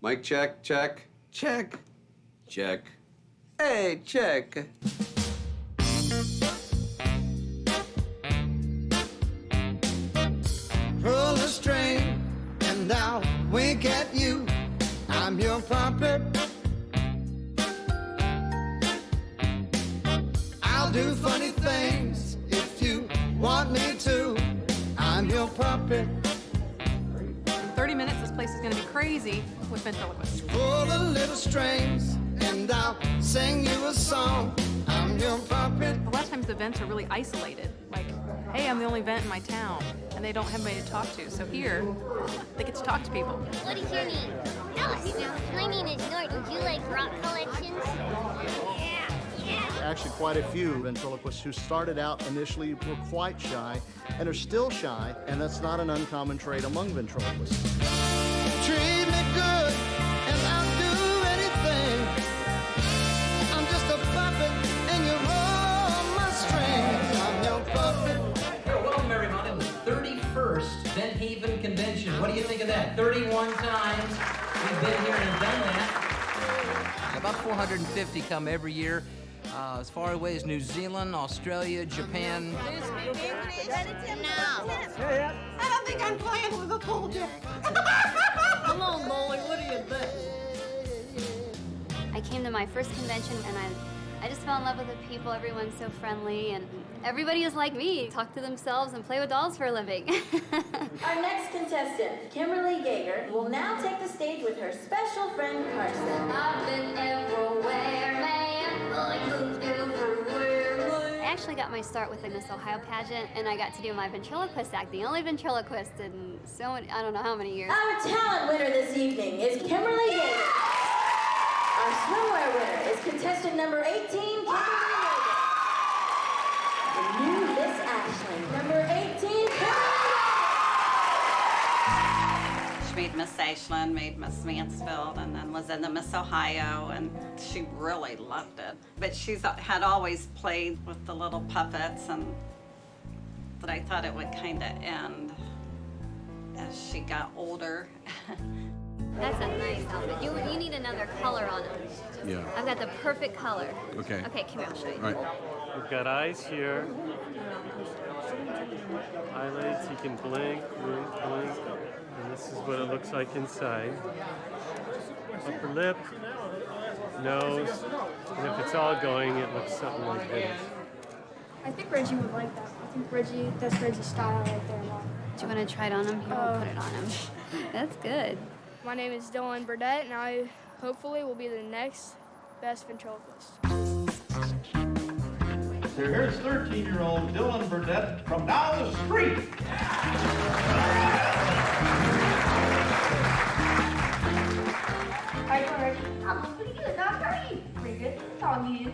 Mic check, check, check, check. Hey, check. Pull the string and I'll wink at you. I'm your puppet. I'll do funny things if you want me to. I'm your puppet. In 30 minutes, this place is going to be crazy with ventriloquists. Pull the little strings and I'll sing you a song. I'm your puppet. A lot of times the vents are really isolated. Like, hey, I'm the only vent in my town, and they don't have anybody to talk to. So here, they get to talk to people. What is your name? Alice. My name is Norton. Do you like rock collections? Yeah. Actually, quite a few ventriloquists who started out initially were quite shy and are still shy, and that's not an uncommon trait among ventriloquists. Treat me good and I'll do anything. I'm just a puppet and you hold my strings. I'm your puppet. Hey, welcome everyone to the 31st Bent Haven Convention. What do you think of that? 31 times we've been here and done that. About 450 come every year. As far away as New Zealand, Australia, Japan. No. I don't think I'm playing with a full deck. Come on, Molly, what do you think? I came to my first convention and I just fell in love with the people. Everyone's so friendly and everybody is like me. Talk to themselves and play with dolls for a living. Our next contestant, Kimberly Gager, will now take the stage with her special friend, Carson. I've been everywhere, man. I moved everywhere, man. I actually got my start with the Miss Ohio pageant, and I got to do my ventriloquist act, the only ventriloquist in so many, I don't know how many years. Our talent winner this evening is Kimberly Gager. Our swimwear winner is contestant number 18, Kimberly Gager. The new Miss Ashland, number 18, Kimberly Gager. She made Miss Ashland, made Miss Mansfield, and then was in the Miss Ohio, and she really loved it. But she's had always played with the little puppets, and but I thought it would kind of end as she got older. That's a nice outfit. You need another color on it. Yeah. I've got the perfect color. Okay. Okay, come here, I'll show you. All right. We've got eyes here. Eyelids, you can blink, blink, blink. And this is what it looks like inside. Upper lip, nose, and if it's all going, it looks something like this. I think Reggie would like that. I think that's Reggie's style right there, Mom. Do you want to try it on him? Here, we'll put it on him. That's good. My name is Dylan Burdett, and I hopefully will be the next best ventriloquist. So here's 13-year-old Dylan Burdett from down the street. How you doing, Reggie? I'm doing pretty good. How are you? Pretty good. It's all you.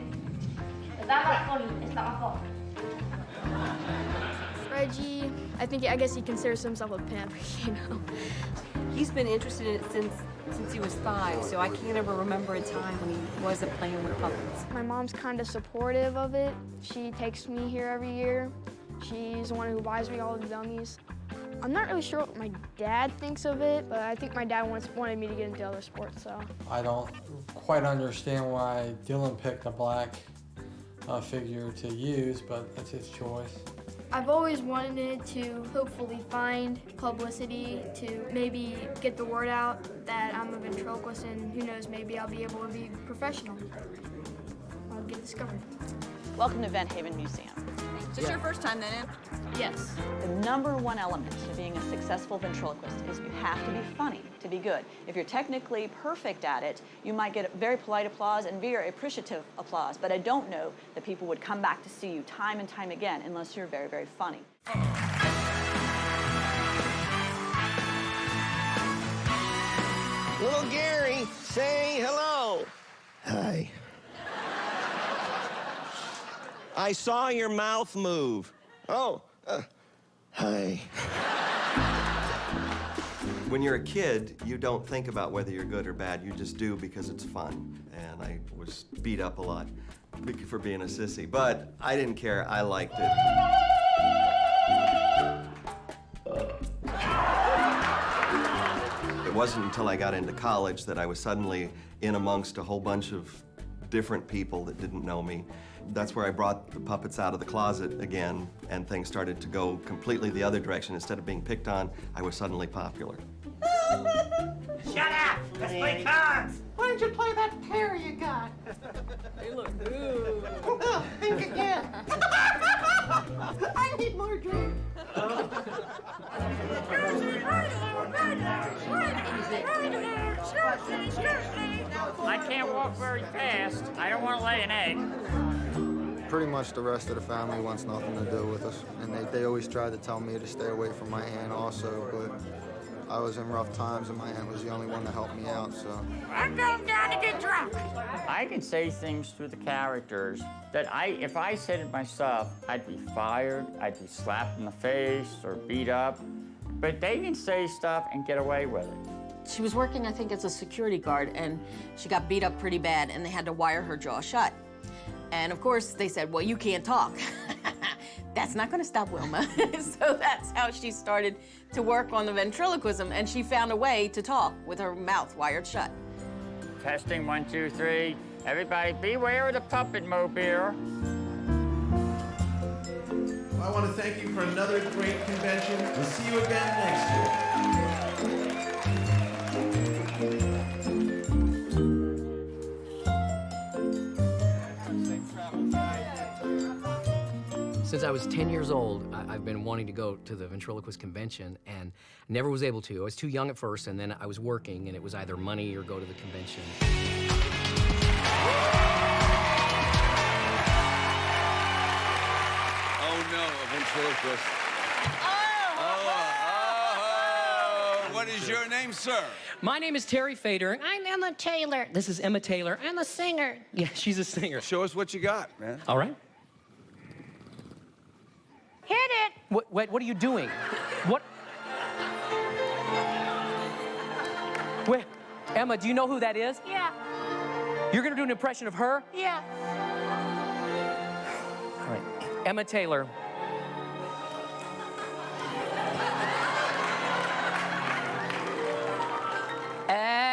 If I'm not funny, it's not my fault. Reggie, I guess he considers himself a pimp, you know. He's been interested in it since he was 5, so I can't ever remember a time when he wasn't playing with puppets. My mom's kind of supportive of it. She takes me here every year. She's the one who buys me all the dummies. I'm not really sure what my dad thinks of it, but I think my dad wanted me to get into other sports, so. I don't quite understand why Dylan picked a black figure to use, but that's his choice. I've always wanted to hopefully find publicity to maybe get the word out that I'm a ventriloquist, and who knows, maybe I'll be able to be professional. I'll get discovered. Welcome to Bent Haven Museum. Is this your first time then in? Yes. The #1 element to being a successful ventriloquist is you have to be funny to be good. If you're technically perfect at it, you might get very polite applause and very appreciative applause, but I don't know that people would come back to see you time and time again unless you're very, very funny. Little Gary, say hello. Hi. I saw your mouth move. Oh, hi. When you're a kid, you don't think about whether you're good or bad. You just do because it's fun. And I was beat up a lot for being a sissy, but I didn't care. I liked it. It wasn't until I got into college that I was suddenly in amongst a whole bunch of different people that didn't know me. That's where I brought the puppets out of the closet again, and things started to go completely the other direction. Instead of being picked on, I was suddenly popular. Shut up! Let's play cards! Why don't you play that pair you got? Hey, look. Ooh. Oh, think again. I need more drink. I can't walk very fast. I don't want to lay an egg. Pretty much the rest of the family wants nothing to do with us, and they always try to tell me to stay away from my aunt also, but I was in rough times and my aunt was the only one to help me out, so. I'm going down to get drunk. I can say things through the characters that if I said it myself, I'd be fired, I'd be slapped in the face or beat up, but they can say stuff and get away with it. She was working, I think, as a security guard, and she got beat up pretty bad, and they had to wire her jaw shut. And of course, they said, well, you can't talk. That's not gonna stop Wilma. So that's how she started to work on the ventriloquism, and she found a way to talk with her mouth wired shut. Testing, 1, 2, 3. Everybody beware of the puppet mobile. I want to thank you for another great convention. We'll see you again next year. Since I was 10 years old, I've been wanting to go to the ventriloquist convention and never was able to. I was too young at first, and then I was working, and it was either money or go to the convention. Oh no, a ventriloquist. What is your name, sir? My name is Terry Fader. I'm Emma Taylor. This is Emma Taylor. I'm a singer. Yeah, she's a singer. Show us what you got, man. All right. Hit it! What are you doing? What? Wait, Emma, do you know who that is? Yeah. You're gonna do an impression of her? Yeah. All right, Emma Taylor. At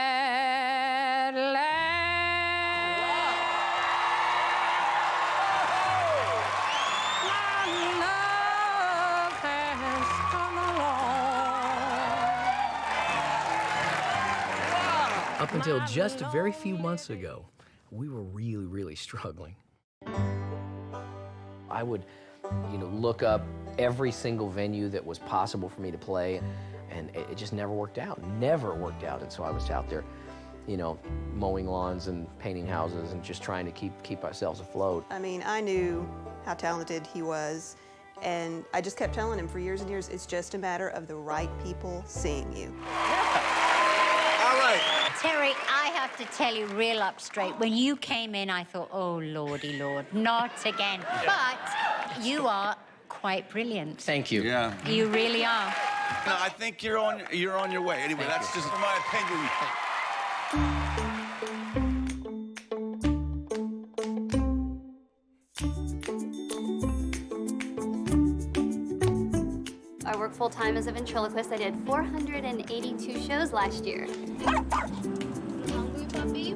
Up until just a very few months ago, we were really, really struggling. I would, look up every single venue that was possible for me to play, and it just never worked out. Never worked out. And so I was out there, mowing lawns and painting houses and just trying to keep ourselves afloat. I mean, I knew how talented he was, and I just kept telling him for years and years, it's just a matter of the right people seeing you. All right. Terry, I have to tell you real up straight, when you came in, I thought, oh, lordy lord, not again. But you are quite brilliant. Thank you. Yeah. You really are. No, I think you're on your way. Anyway, that's just my opinion. I work full-time as a ventriloquist. I did 482 shows last year. Hungry puppy?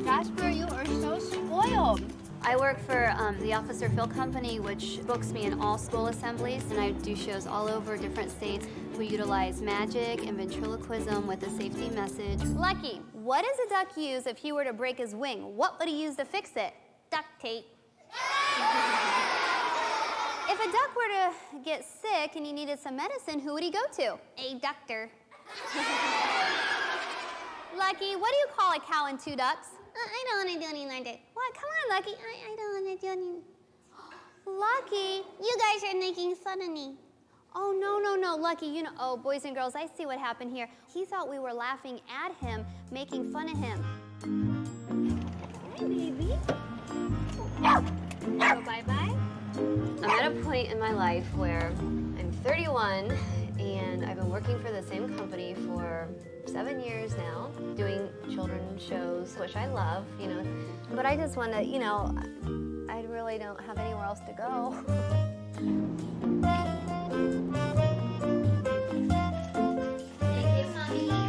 Jasper, you are so spoiled. I work for the Officer Phil Company, which books me in all school assemblies, and I do shows all over different states. We utilize magic and ventriloquism with a safety message. Lucky, what does a duck use if he were to break his wing? What would he use to fix it? Duct tape. If a duck were to get sick and he needed some medicine, who would he go to? A doctor. Lucky, what do you call a cow and two ducks? I don't want to do anything like that. What? Come on, Lucky. I don't want to do anything. Lucky, you guys are making fun of me. Oh, no, Lucky, oh, boys and girls, I see what happened here. He thought we were laughing at him, making fun of him. Hi, baby. So bye-bye. I'm at a point in my life where I'm 31, and I've been working for the same company for 7 years now, doing children's shows, which I love, But I just want to, I really don't have anywhere else to go. Thank you, Mommy.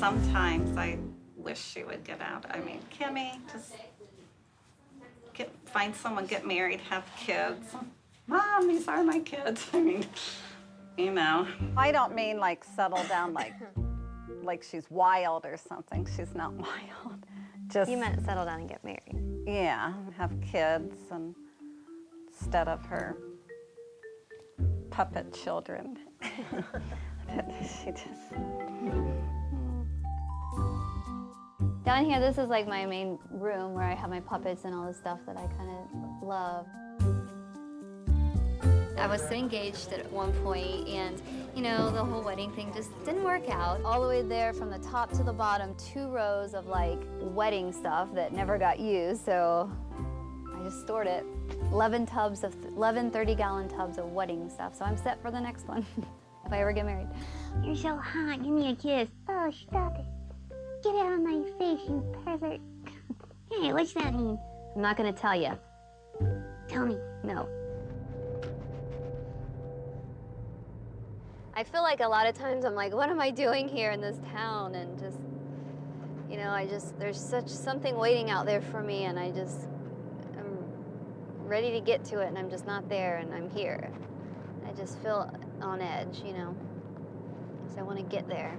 sometimes I wish she would get out. I mean, Kimmy, just find someone, get married, have kids. Mom, these are my kids. I mean, you know. I don't mean like settle down like she's wild or something. She's not wild. Just You meant settle down and get married. yeah, have kids and instead of her puppet children. She just. Down here, this is like my main room where I have my puppets and all the stuff that I kind of love. I was engaged at one point, and you know, the whole wedding thing just didn't work out. All the way there from the top to the bottom, 2 rows of like wedding stuff that never got used, so I just stored it. 11 30-gallon tubs of wedding stuff, so I'm set for the next one if I ever get married. You're so hot. Give me a kiss. Oh, stop it. Get out of my face, you pervert. Hey, what's that mean? I'm not gonna tell you. Tell me. No. I feel like a lot of times I'm like, what am I doing here in this town? And just, you know, there's something waiting out there for me, and I'm ready to get to it, and I'm just not there, and I'm here. I just feel on edge, you know, so I want to get there.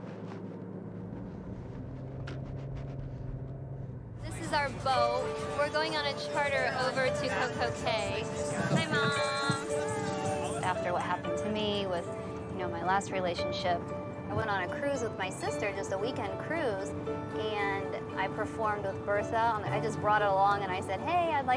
This is our boat. We're going on a charter over to Coco Cay. Hi, Mom. After what happened to me with, you know, my last relationship, I went on a cruise with my sister, just a weekend cruise, and I performed with Bertha. I just brought it along, and I said, hey, I'm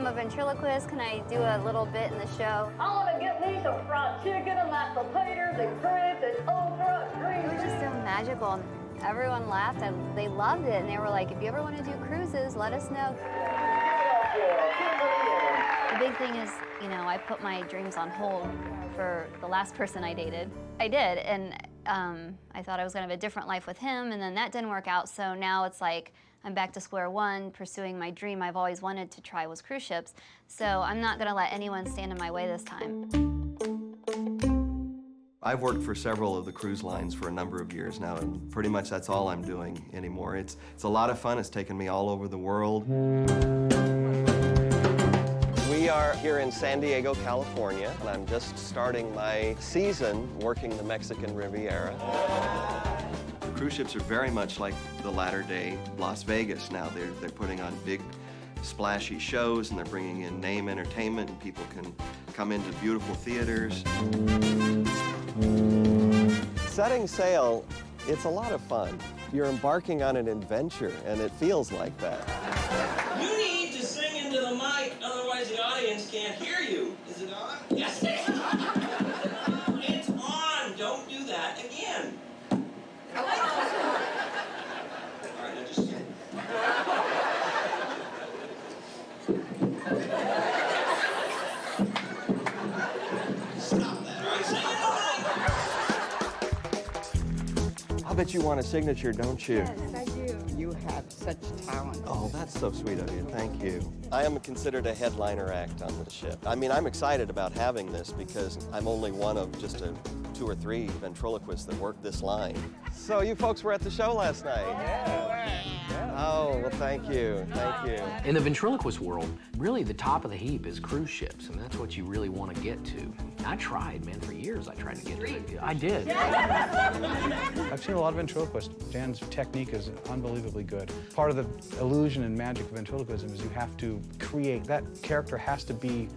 a ventriloquist. Can I do a little bit in the show? I want to get me some fried chicken and mashed potatoes and grits and okra and green. It was just so magical. And everyone laughed. They loved it, and they were like, if you ever want to do cruises, let us know. The big thing is, you know, I put my dreams on hold for the last person I dated. I did, and I thought I was going to have a different life with him, and then that didn't work out, so now it's like I'm back to square one, pursuing my dream I've always wanted to try was cruise ships, so I'm not going to let anyone stand in my way this time. I've worked for several of the cruise lines for a number of years now, and pretty much that's all I'm doing anymore. It's a lot of fun. It's taken me all over the world. We are here in San Diego, California, and I'm just starting my season working the Mexican Riviera. Cruise ships are very much like the latter-day Las Vegas now. They're putting on big, splashy shows, and they're bringing in name entertainment, and people can come into beautiful theaters. Setting sail, it's a lot of fun. You're embarking on an adventure, and it feels like that. You need to sing into the mic, otherwise the audience can't hear you. Is it on? Yes, it's on. It's on. Don't do that again. All right, now just... Stop that. All right, sing into the mic. I bet you want a signature, don't you? Yes, I do. You have such talent. Oh, that's so sweet of you. Thank you. I am considered a headliner act on the ship. I mean, I'm excited about having this because I'm only one of just 2 or 3 ventriloquists that work this line. So you folks were at the show last night? Yeah. Oh, well, thank you. Thank you. In the ventriloquist world, really the top of the heap is cruise ships, and that's what you really want to get to. I tried, man, for years I tried to get to it. I did. I've seen a lot of ventriloquists. Dan's technique is unbelievably good. Part of the illusion and magic of ventriloquism is you have to create, that character has to be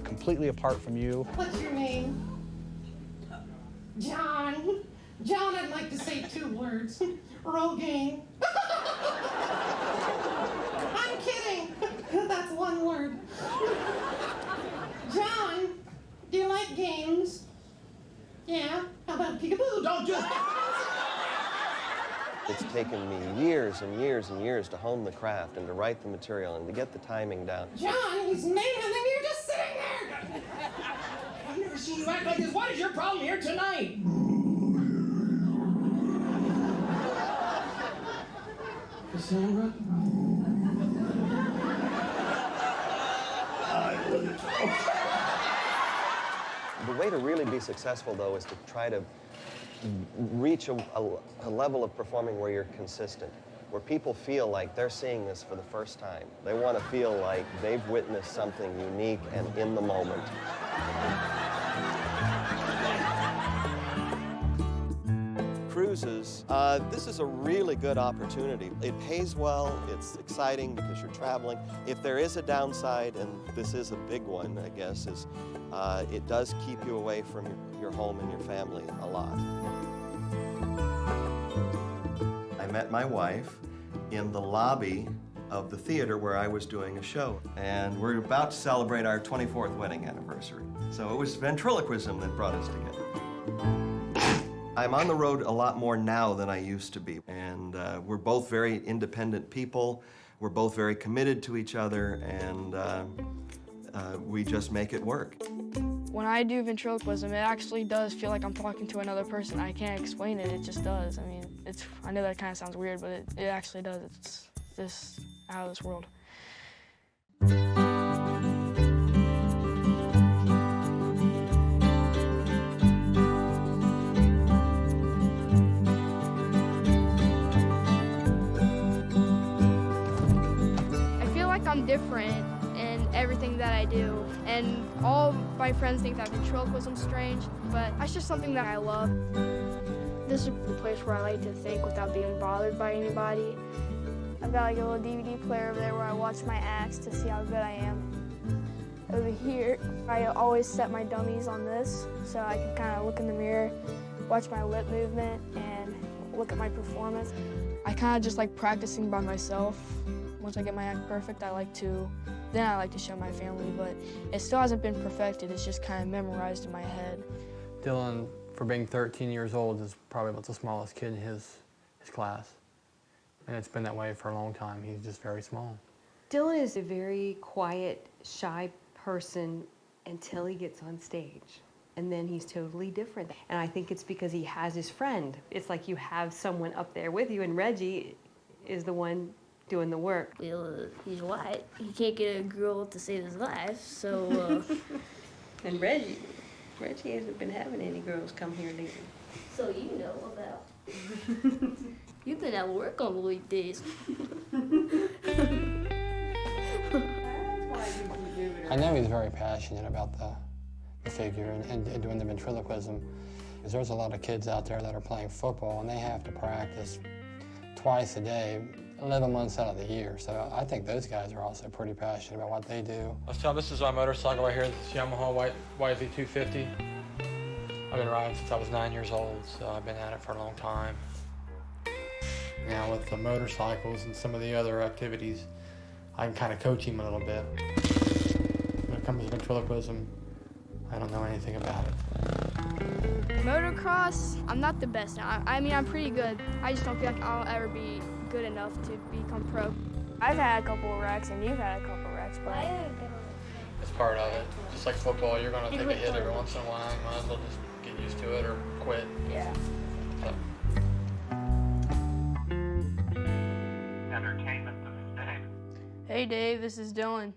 completely apart from you. What's your name? John. John, I'd like to say 2 words. Rogaine. I'm kidding. That's 1 word. John, do you like games? Yeah? How about peekaboo? Don't just... It's taken me years and years and years to hone the craft and to write the material and to get the timing down. John, he's made him and you're just sitting there. I've never seen you act like this. What is your problem here tonight? Cassandra? The way to really be successful, though, is to try to reach a level of performing where you're consistent, where people feel like they're seeing this for the first time. They want to feel like they've witnessed something unique and in the moment. Cruises, this is a really good opportunity. It pays well, it's exciting because you're traveling. If there is a downside, and this is a big one, I guess, is it does keep you away from your home and your family a lot. I met my wife in the lobby of the theater where I was doing a show, and we're about to celebrate our 24th wedding anniversary. So it was ventriloquism that brought us together. I'm on the road a lot more now than I used to be, and we're both very independent people. We're both very committed to each other, and we just make it work. When I do ventriloquism, it actually does feel like I'm talking to another person. I can't explain it, it just does. I mean, I know that kind of sounds weird, but it actually does. It's just out of this world. I'm different in everything that I do, and all my friends think that ventriloquism's strange, but that's just something that I love. This is the place where I like to think without being bothered by anybody. I've got like a little DVD player over there where I watch my acts to see how good I am. Over here, I always set my dummies on this so I can kind of look in the mirror, watch my lip movement, and look at my performance. I kind of just like practicing by myself. Once I get my act perfect, I like to show my family, but it still hasn't been perfected. It's just kind of memorized in my head. Dylan, for being 13 years old, is probably about the smallest kid in his class. And it's been that way for a long time. He's just very small. Dylan is a very quiet, shy person until he gets on stage. And then he's totally different. And I think it's because he has his friend. It's like you have someone up there with you, and Reggie is the one doing the work. Well, he's white. He can't get a girl to save his life, so... And Reggie hasn't been having any girls come here lately. So you know about... You've been at work on the weekdays. I know he's very passionate about the figure and doing the ventriloquism. Because there's a lot of kids out there that are playing football, and they have to practice twice a day, 11 months out of the year. So I think those guys are also pretty passionate about what they do. Let's tell them this is our motorcycle right here, this Yamaha YZ250. I've been riding since I was 9 years old, so I've been at it for a long time. Now with the motorcycles and some of the other activities, I can kind of coach him a little bit. When it comes to ventriloquism, I don't know anything about it. Motocross, I'm not the best now. I mean, I'm pretty good. I just don't feel like I'll ever be good enough to become pro. I've had a couple of wrecks, and you've had a couple of wrecks, but... It's part of it. Just like football, you're going to take a hit every once in a while. You might as well just get used to it or quit. Yeah. So. Entertainment, this is Dave. Hey, Dave, this is Dylan.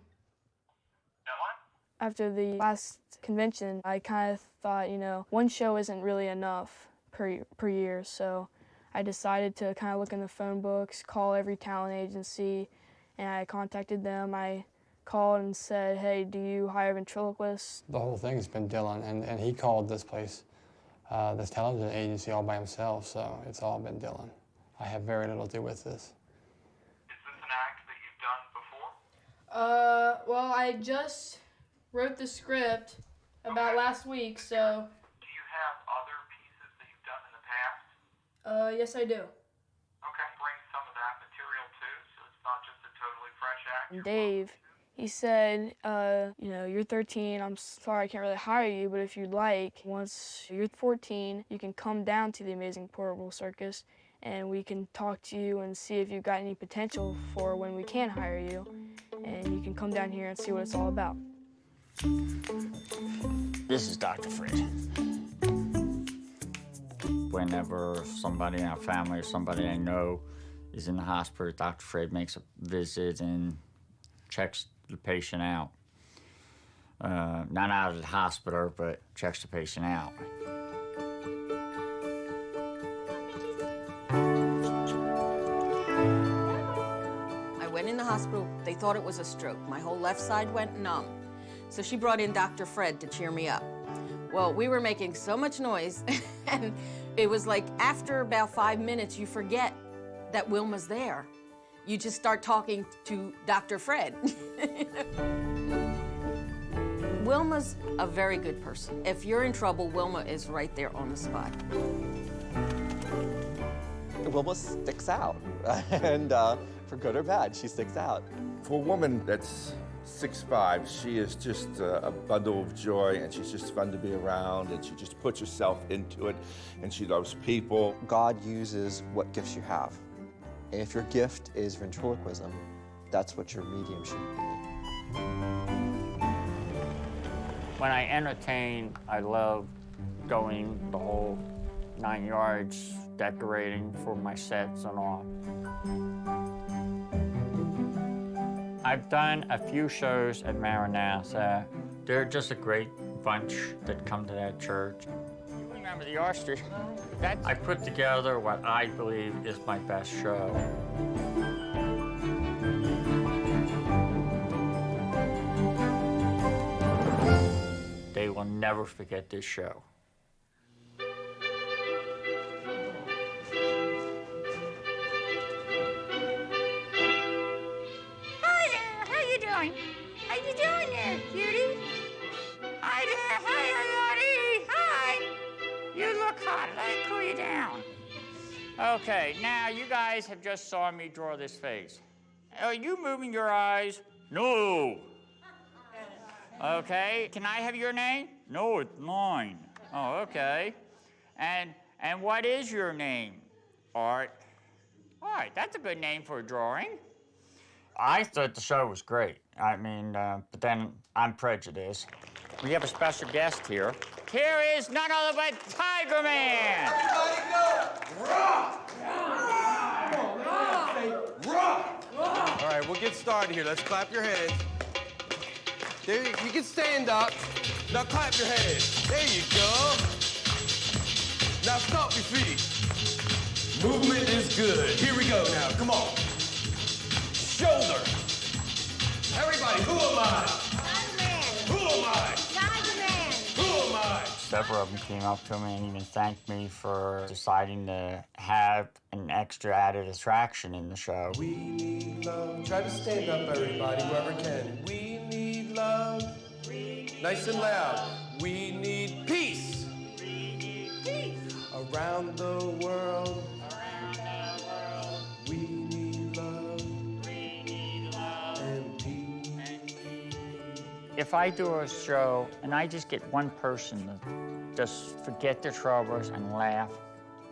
After the last convention, I kind of thought, you know, one show isn't really enough per year, so I decided to kind of look in the phone books, call every talent agency, and I contacted them. I called and said, hey, do you hire ventriloquists? The whole thing's been Dylan, and he called this place, this television agency, all by himself, so it's all been Dylan. I have very little to do with this. Is this an act that you've done before? Well, I just wrote the script about last week, so... Do you have other pieces that you've done in the past? Yes, I do. Okay, bring some of that material too, so it's not just a totally fresh act. Dave, he said, you know, you're 13, I'm sorry I can't really hire you, but if you'd like, once you're 14, you can come down to the Amazing Portable Circus, and we can talk to you and see if you've got any potential for when we can hire you, and you can come down here and see what it's all about. This is Dr. Fred. Whenever somebody in our family or somebody I know is in the hospital, Dr. Fred makes a visit and checks the patient out. Not out of the hospital, but checks the patient out. hospital. They thought it was a stroke. My whole left side went numb. So she brought in Dr. Fred to cheer me up. Well, we were making so much noise, and it was like after about 5 minutes, you forget that Wilma's there. You just start talking to Dr. Fred. Wilma's a very good person. If you're in trouble, Wilma is right there on the spot. Wilma sticks out, and for good or bad, she sticks out. For a woman that's 6'5", she is just a bundle of joy, and she's just fun to be around, and she just puts herself into it, and she loves people. God uses what gifts you have. And if your gift is ventriloquism, that's what your medium should be. When I entertain, I love going the whole 9 yards, decorating for my sets and all. I've done a few shows at Maranatha. They're just a great bunch that come to that church. You remember the oyster? I put together what I believe is my best show. They will never forget this show. How you doing there, cutie? Hi there, hi, Lottie, hi. You look hot, let me cool you down. Okay, now you guys have just saw me draw this face. Are you moving your eyes? No. Okay, can I have your name? No, it's mine. Oh, okay. And what is your name? Art. Art, that's a good name for a drawing. I thought the show was great. I mean, but then I'm prejudiced. We have a special guest here. Here is none other but Tiger Man. Everybody go! Rock! Rock! All right, we'll get started here. Let's clap your hands. There, you can stand up. Now clap your hands. There you go. Now stomp your feet. Movement is good. Here we go now. Come on. Shoulder. Everybody, who am I? Tiger Man. Who am I? Tiger Man. Who am I? Several of them came up to me and even thanked me for deciding to have an extra added attraction in the show. We need love. Try to stand up, everybody, whoever can. We need love. Nice and loud. We need peace. We need peace. Around the world. We need love. And peace. If I do a show and I just get one person to just forget their troubles and laugh,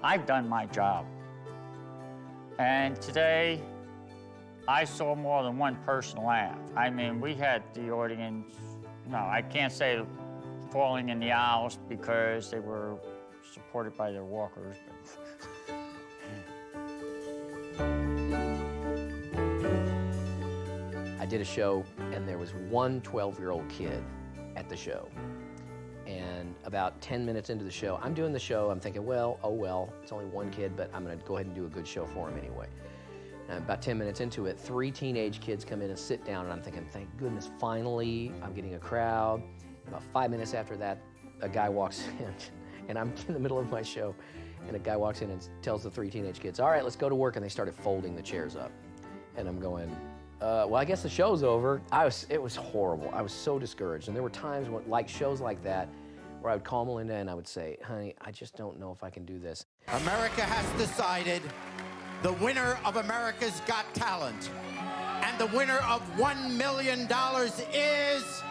I've done my job. And today, I saw more than one person laugh. I mean, we had the audience, no, I can't say falling in the aisles because they were supported by their walkers. I did a show, and there was one 12-year-old kid at the show. And about 10 minutes into the show, I'm doing the show, I'm thinking, well, oh well, it's only one kid, but I'm gonna go ahead and do a good show for him anyway. And about 10 minutes into it, 3 teenage kids come in and sit down, and I'm thinking, thank goodness, finally, I'm getting a crowd. About 5 minutes after that, a guy walks in, and I'm in the middle of my show, and a guy walks in and tells the 3 teenage kids, all right, let's go to work, and they started folding the chairs up. And I'm going, well, I guess the show's over. It was horrible. I was so discouraged. And there were times when, like shows like that, where I would call Melinda and I would say, honey, I just don't know if I can do this. America has decided the winner of America's Got Talent. And the winner of $1 million is...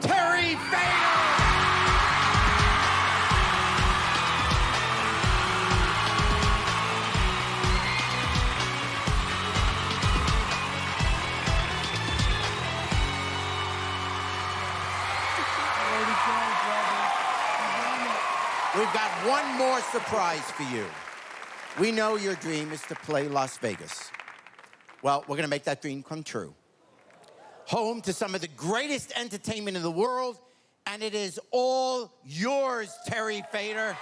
Terry Fader! We've got one more surprise for you. We know your dream is to play Las Vegas. Well, we're gonna make that dream come true. Home to some of the greatest entertainment in the world, and it is all yours, Terry Fader.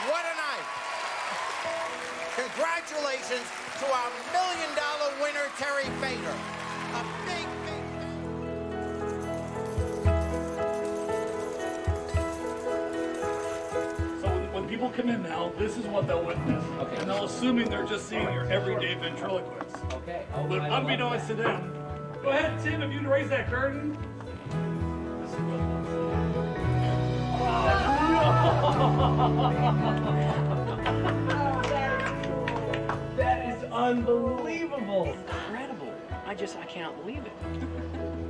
What a night. congratulations to our $1 million winner, Terry Fader. A big, big... When people come in now, this is what they'll witness. Okay. And they'll assuming they're just seeing your everyday ventriloquist. Okay. But unbeknownst to them, go ahead, Tim, if you'd raise that curtain. That is unbelievable. Incredible. I can't believe it.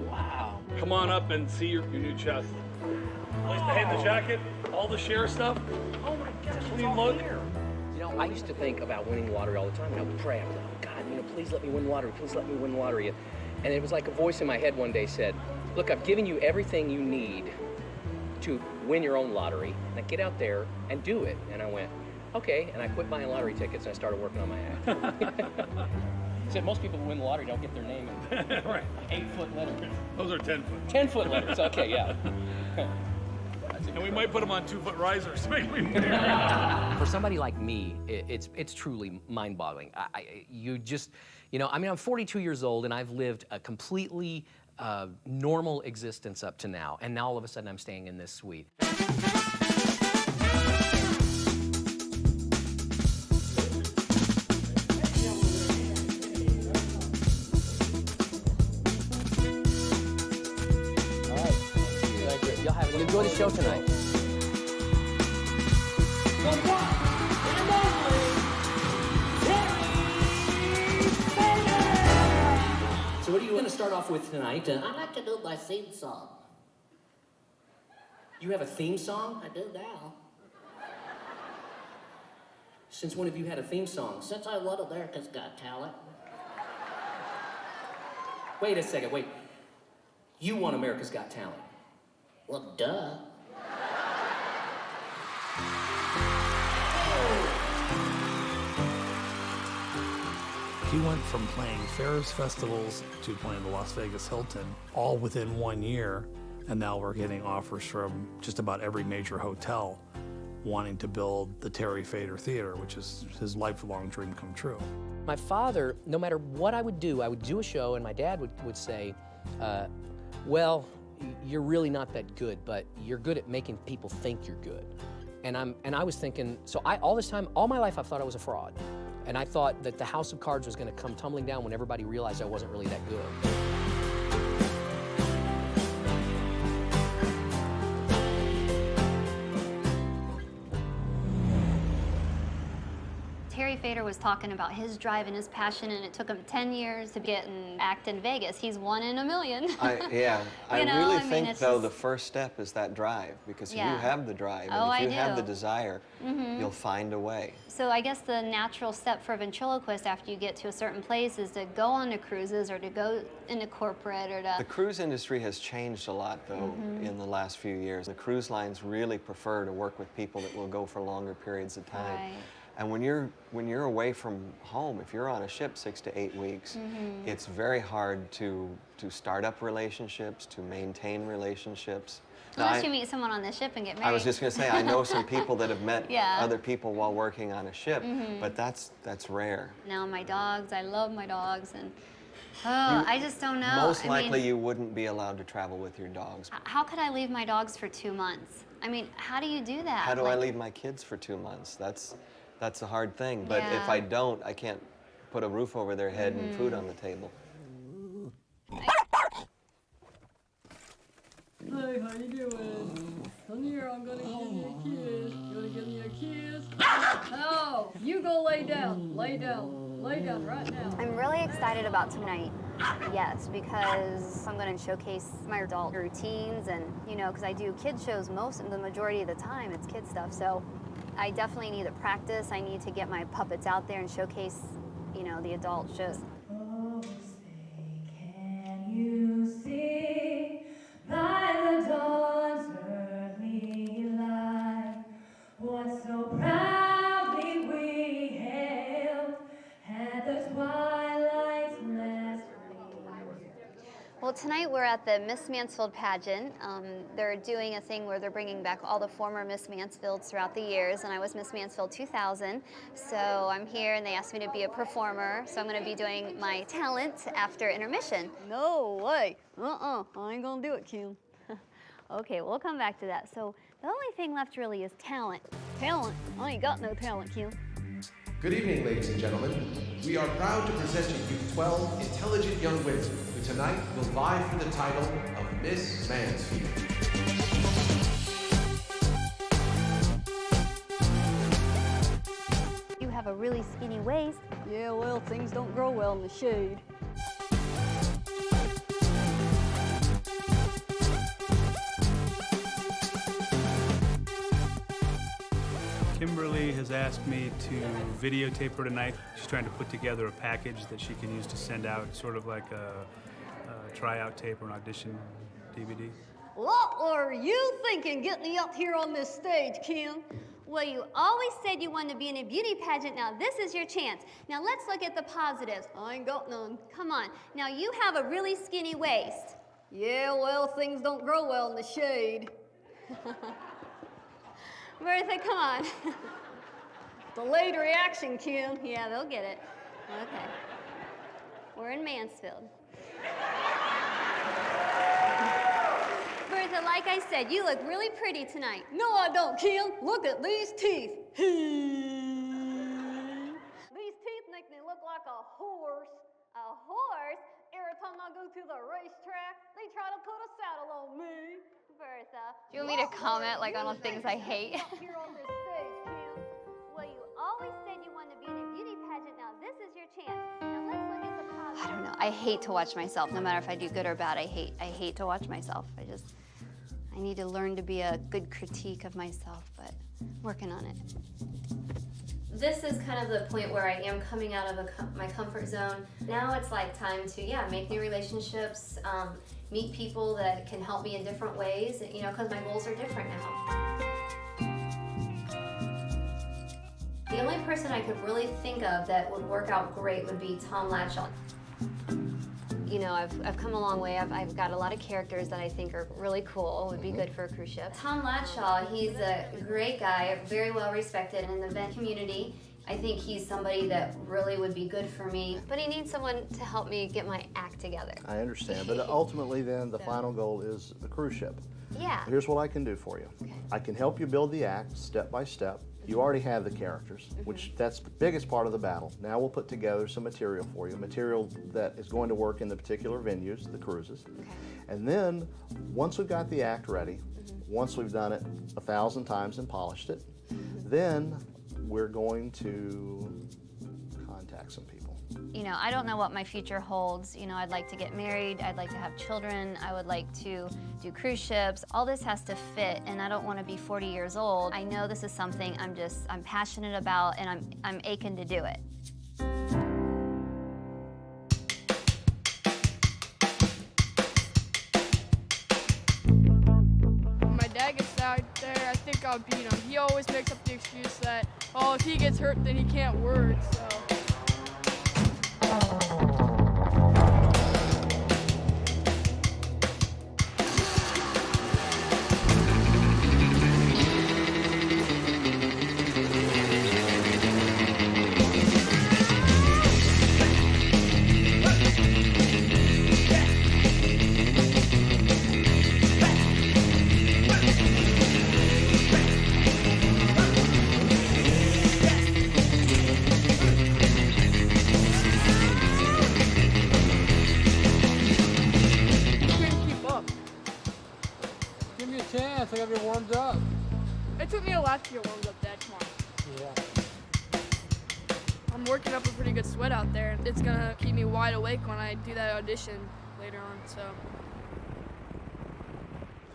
Wow. Come on up and see your new chest. Place to hang the jacket, all the share stuff. Oh my gosh, clean look. You know, I used to think about winning the lottery all the time, and I would pray. I was like, oh God, you know, please let me win the lottery. Please let me win the lottery. And it was like a voice in my head one day said, look, I've given you everything you need to win your own lottery. Now get out there and do it. And I went, okay. And I quit buying lottery tickets and I started working on my act. He said most people who win the lottery don't get their name in right. 8-foot letters. Those are 10-foot. 10-foot letters, okay, yeah. And we might put them on 2-foot risers. For somebody like me, it's truly mind-boggling. You just, you know, I mean, I'm 42 years old and I've lived a completely normal existence up to now, and now all of a sudden I'm staying in this suite. Enjoy the show tonight. So what are you going to start off with tonight? I'd like to do my theme song. You have a theme song? I do now. Since when have you had a theme song? Since I won America's Got Talent. Wait a second, wait. You won America's Got Talent. Well, duh. He went from playing fairs, festivals, to playing the Las Vegas Hilton, all within 1 year, and now we're getting offers from just about every major hotel wanting to build the Terry Fader Theater, which is his lifelong dream come true. My father, no matter what I would do a show, and my dad would say, well, you're really not that good, but you're good at making people think you're good. And I was thinking, so all this time, all my life, I thought I was a fraud. And I thought that the house of cards was going to come tumbling down when everybody realized I wasn't really that good. Terry Fader was talking about his drive and his passion, and it took him 10 years to get an act in Vegas. He's 1 in a million. I really think, it's though, just... the first step is that drive, because if Yeah. you have the drive, Oh, and if I you have do. the desire, Mhm. you'll find a way. So I guess the natural step for a ventriloquist after you get to a certain place is to go on to cruises or to go into corporate or to... The cruise industry has changed a lot, though, in the last few years. The cruise lines really prefer to work with people that will go for longer periods of time. Right. And when you're away from home, if you're on a ship 6 to 8 weeks, it's very hard to start up relationships, to maintain relationships. Now, Unless you meet someone on the ship and get married. I was just going to say, I know some people that have met Yeah. other people while working on a ship, Mhm. but that's rare. Now my dogs, I love my dogs, and I just don't know. Most I likely mean, you wouldn't be allowed to travel with your dogs. how could I leave my dogs for 2 months? I mean, how do you do that? How do I Like, leave my kids for 2 months? That's a hard thing, but if Yeah. I don't, I can't put a roof over their head and food on the table. Hey, how you doing? Come here, I'm gonna give you a kiss. You wanna give me a kiss? No, you go lay down. Lay down. Lay down right now. I'm really excited about tonight. Yes, because I'm going to showcase my adult routines, and because I do kid shows the majority of the time, it's kid stuff. So I definitely need to practice. I need to get my puppets out there and showcase, the adult shows. Oh, say, can you see by the dawn's early light what so proudly we hailed at the twilight's last? Well, tonight we're at the Miss Mansfield pageant. They're doing a thing where they're bringing back all the former Miss Mansfields throughout the years, and I was Miss Mansfield 2000. So I'm here and they asked me to be a performer, so I'm gonna be doing my talent after intermission. No way. I ain't gonna do it, Kim. Okay, we'll come back to that. So the only thing left really is talent. Talent? I ain't got no talent, Kim. Good evening, ladies and gentlemen. We are proud to present to you 12 intelligent young women who tonight will vie for the title of Miss Mansfield. You have a really skinny waist. Yeah, well, things don't grow well in the shade. Kimberly has asked me to videotape her tonight. She's trying to put together a package that she can use to send out, sort of like a tryout tape or an audition DVD. What were you thinking getting me up here on this stage, Kim? Well, you always said you wanted to be in a beauty pageant. Now this is your chance. Now let's look at the positives. I ain't got none. Come on. Now you have a really skinny waist. Yeah, well, things don't grow well in the shade. Bertha, come on. Delayed reaction, Kim. Yeah, they'll get it. Okay. We're in Mansfield. Bertha, like I said, you look really pretty tonight. No, I don't, Kim. Look at these teeth. These teeth make me look like a horse. A horse? Every time I go to the racetrack, they try to put a saddle on me. Bertha, do you want me to comment like on things I hate? Here on this stage, Kim. Well, you always said you wanted to be in a beauty pageant. Now this is your chance. Now let's look at the positives. I don't know. I hate to watch myself. No matter if I do good or bad, I hate to watch myself. I need to learn to be a good critique of myself, but I'm working on it. This is kind of the point where I am coming out of my comfort zone. Now it's like time to, make new relationships, meet people that can help me in different ways, because my goals are different now. The only person I could really think of that would work out great would be Tom Latchell. I've come a long way. I've got a lot of characters that I think are really cool, would be good for a cruise ship. Tom Latchell, he's a great guy, very well respected in the event community. I think he's somebody that really would be good for me, but he needs someone to help me get my act together. I understand, but ultimately then the final goal is the cruise ship. Yeah. Here's what I can do for you. Okay. I can help you build the act step by step. You already have the characters, which that's the biggest part of the battle. Now we'll put together some material for you, material that is going to work in the particular venues, the cruises. Okay. And then once we've got the act ready, once we've done it 1,000 times and polished it, then we're going to contact some people. I don't know what my future holds. I'd like to get married, I'd like to have children, I would like to do cruise ships. All this has to fit, and I don't want to be 40 years old. I know this is something I'm passionate about, and I'm aching to do it. When my dad gets out there, I think I'll beat him. He always makes up the excuse that, if he gets hurt, then he can't work, so. I gotta be warmed up. It took me a while to get warmed up, Dad. Come on. Yeah. I'm working up a pretty good sweat out there. It's gonna keep me wide awake when I do that audition later on, so.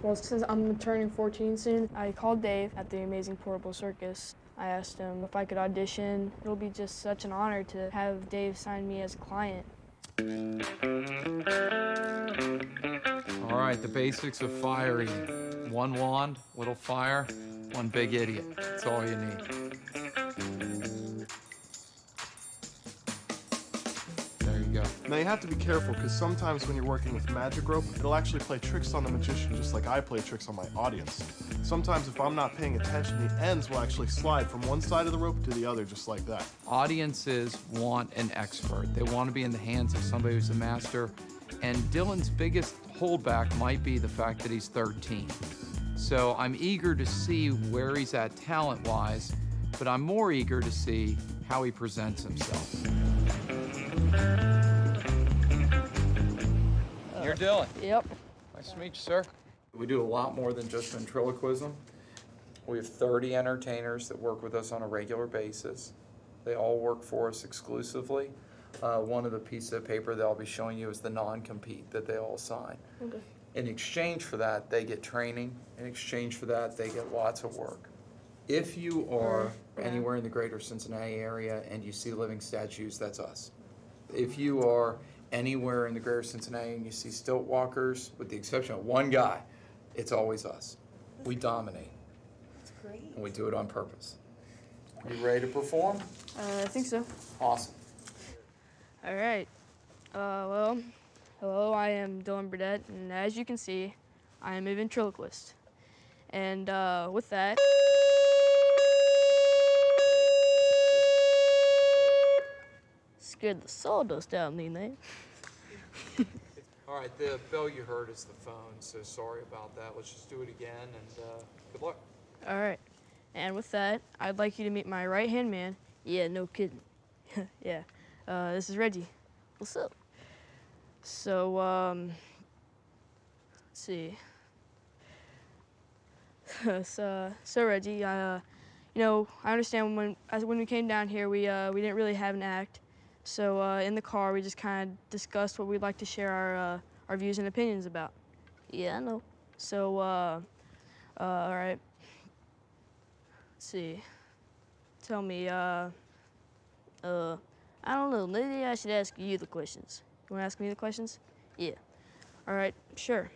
Well, since I'm turning 14 soon, I called Dave at the Amazing Portable Circus. I asked him if I could audition. It'll be just such an honor to have Dave sign me as a client. All right, the basics of firing. 1 wand, little fire, 1 big idiot. That's all you need. There you go. Now you have to be careful because sometimes when you're working with magic rope, it'll actually play tricks on the magician just like I play tricks on my audience. Sometimes if I'm not paying attention, the ends will actually slide from one side of the rope to the other just like that. Audiences want an expert. They want to be in the hands of somebody who's a master. And Dylan's biggest holdback might be the fact that he's 13. So I'm eager to see where he's at talent-wise, but I'm more eager to see how he presents himself. You're Dylan. Yep. Nice to meet you, sir. We do a lot more than just ventriloquism. We have 30 entertainers that work with us on a regular basis. They all work for us exclusively. One of the pieces of paper that I'll be showing you is the non-compete that they all sign. Okay. In exchange for that, they get training. In exchange for that, they get lots of work. If you are anywhere in the greater Cincinnati area and you see living statues, that's us. If you are anywhere in the greater Cincinnati and you see stilt walkers, with the exception of one guy, it's always us. We dominate. That's great. And we do it on purpose. You ready to perform? I think so. Awesome. All right. Well, hello, I am Dylan Burdett, and as you can see, I am a ventriloquist. And with that... Scared the sawdust out of me, man. All right, the bell you heard is the phone, so sorry about that. Let's just do it again, and good luck. All right. And with that, I'd like you to meet my right-hand man. Yeah, no kidding. Yeah. This is Reggie. What's up? So, let's see. So Reggie, you know, I understand when we came down here, we didn't really have an act. So in the car, we just kind of discussed what we'd like to share our views and opinions about. Yeah, I know. So, all right. Let's see. Tell me, I don't know. Maybe I should ask you the questions. You want to ask me the questions? Yeah. All right, sure.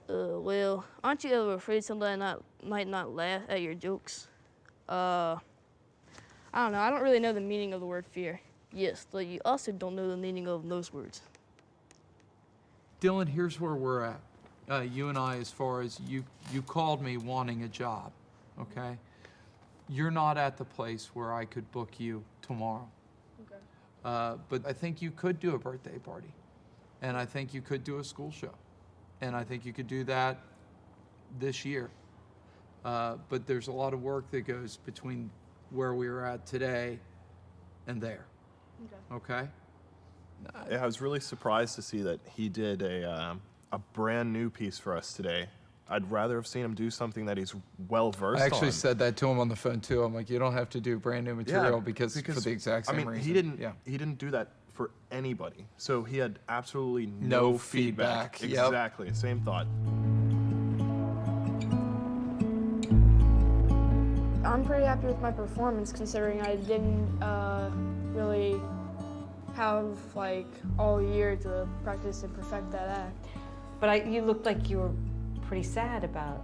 Well, aren't you ever afraid somebody might not laugh at your jokes? I don't know. I don't really know the meaning of the word fear. Yes, but you also don't know the meaning of those words. Dylan, here's where we're at. You and I, as far as you called me wanting a job, okay? You're not at the place where I could book you tomorrow. Okay. But I think you could do a birthday party. And I think you could do a school show. And I think you could do that this year. But there's a lot of work that goes between where we are at today and there. Okay? Yeah, I was really surprised to see that he did a brand new piece for us today. I'd rather have seen him do something that he's well versed on. I actually said that to him on the phone too. I'm like, you don't have to do brand new material because for the exact same reason. He didn't do that for anybody. So he had absolutely no feedback. Yep. Exactly, same thought. I'm pretty happy with my performance considering I didn't really have like all year to practice and perfect that act. But you looked like you were pretty sad about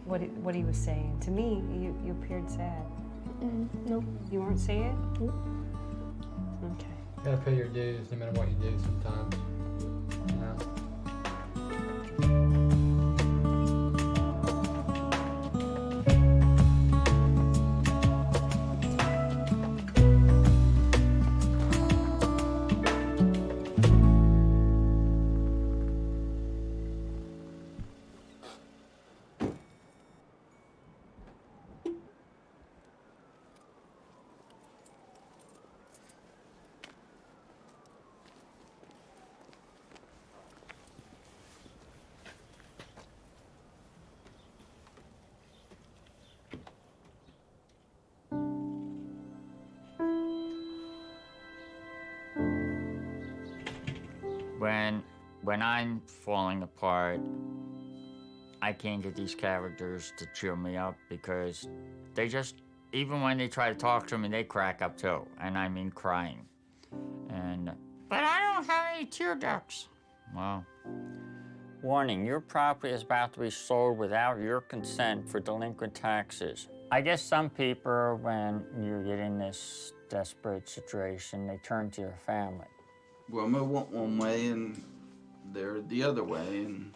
what he was saying. To me, you appeared sad. Nope. You weren't sad? Nope. Okay. You gotta pay your dues no matter what you do sometimes. You know? When I'm falling apart, I can't get these characters to cheer me up because they just, even when they try to talk to me, they crack up too, and I mean crying. But I don't have any tear ducts. Well, warning, your property is about to be sold without your consent for delinquent taxes. I guess some people, when you get in this desperate situation, they turn to your family. Wilma went one way and they're the other way, and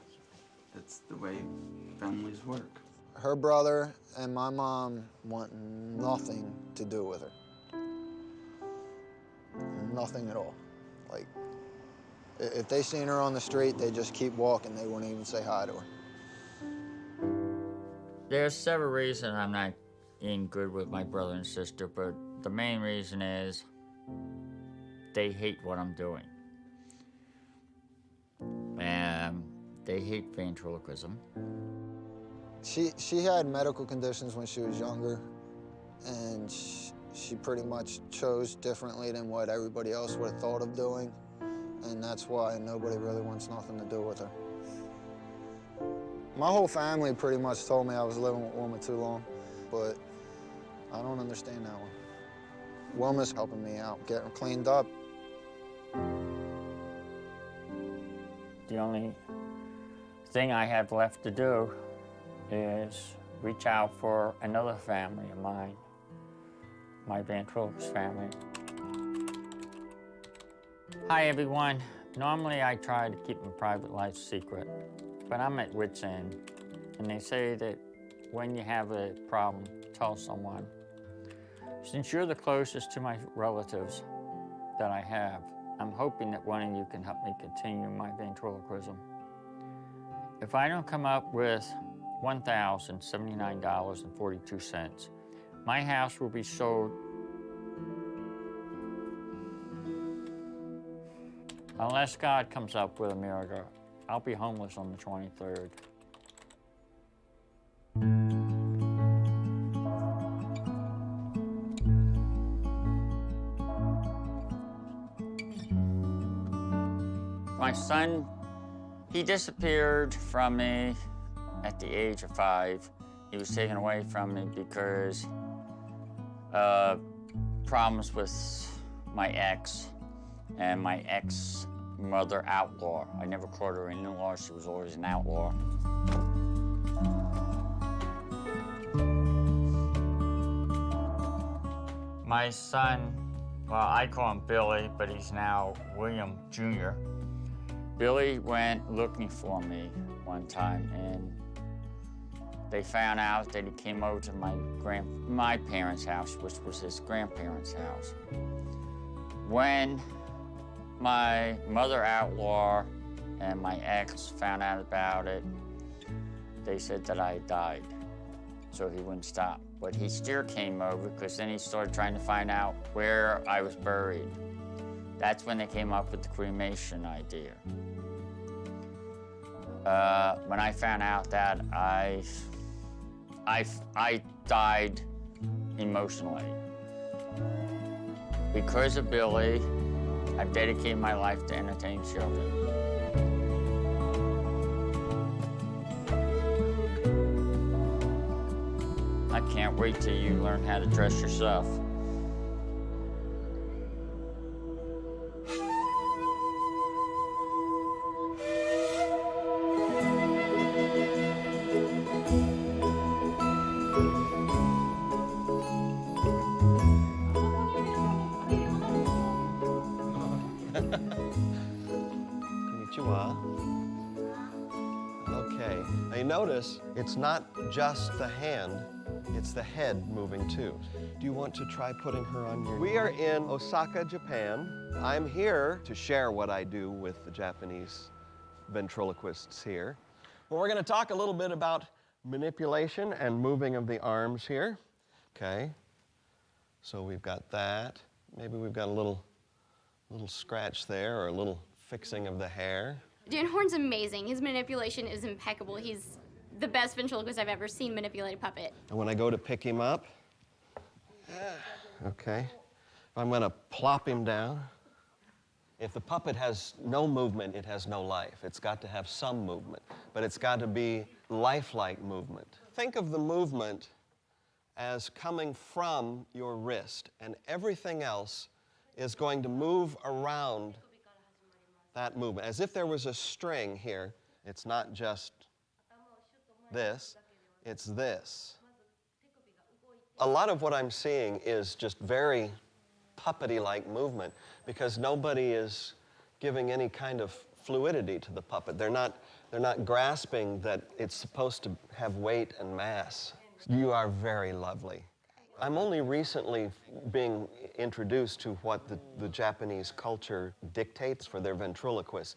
that's the way families work. Her brother and my mom want nothing to do with her. Nothing at all. Like, if they seen her on the street, they just keep walking. They wouldn't even say hi to her. There's several reasons I'm not in good with my brother and sister, but the main reason is they hate what I'm doing. They hate ventriloquism. She had medical conditions when she was younger, and she pretty much chose differently than what everybody else would have thought of doing, and that's why nobody really wants nothing to do with her. My whole family pretty much told me I was living with Wilma too long, but I don't understand that one. Wilma's helping me out, getting her cleaned up. The only thing I have left to do is reach out for another family of mine, my ventriloquist family. Hi, everyone. Normally, I try to keep my private life secret, but I'm at wit's end, and they say that when you have a problem, tell someone. Since you're the closest to my relatives that I have, I'm hoping that one of you can help me continue my ventriloquism. If I don't come up with $1,079.42, my house will be sold. Unless God comes up with a miracle, I'll be homeless on the 23rd. My son, he disappeared from me at the age of 5. He was taken away from me because problems with my ex and my ex-mother outlaw. I never called her an in-law, she was always an outlaw. My son, well, I call him Billy, but he's now William Jr. Billy went looking for me one time, and they found out that he came over to my parents' house, which was his grandparents' house. When my mother outlaw and my ex found out about it, they said that I had died, so he wouldn't stop. But he still came over, because then he started trying to find out where I was buried. That's when they came up with the cremation idea. When I found out that, I died emotionally. Because of Billy, I've dedicated my life to entertaining children. I can't wait till you learn how to dress yourself. Konnichiwa. Okay, now you notice it's not just the hand, it's the head moving too. Do you want to try putting her on your... We are in Osaka, Japan. I'm here to share what I do with the Japanese ventriloquists here. Well, we're going to talk a little bit about manipulation and moving of the arms here. Okay, so we've got that. Maybe we've got a little scratch there, or a little fixing of the hair. Dan Horn's amazing. His manipulation is impeccable. He's the best ventriloquist I've ever seen manipulate a puppet. And when I go to pick him up, okay, if I'm going to plop him down, if the puppet has no movement, it has no life. It's got to have some movement, but it's got to be lifelike movement. Think of the movement as coming from your wrist, and everything else is going to move around that movement, as if there was a string here. It's not just this, it's this. A lot of what I'm seeing is just very puppety-like movement, because nobody is giving any kind of fluidity to the puppet. They're not grasping that it's supposed to have weight and mass. You are very lovely. I'm only recently being introduced to what the Japanese culture dictates for their ventriloquists.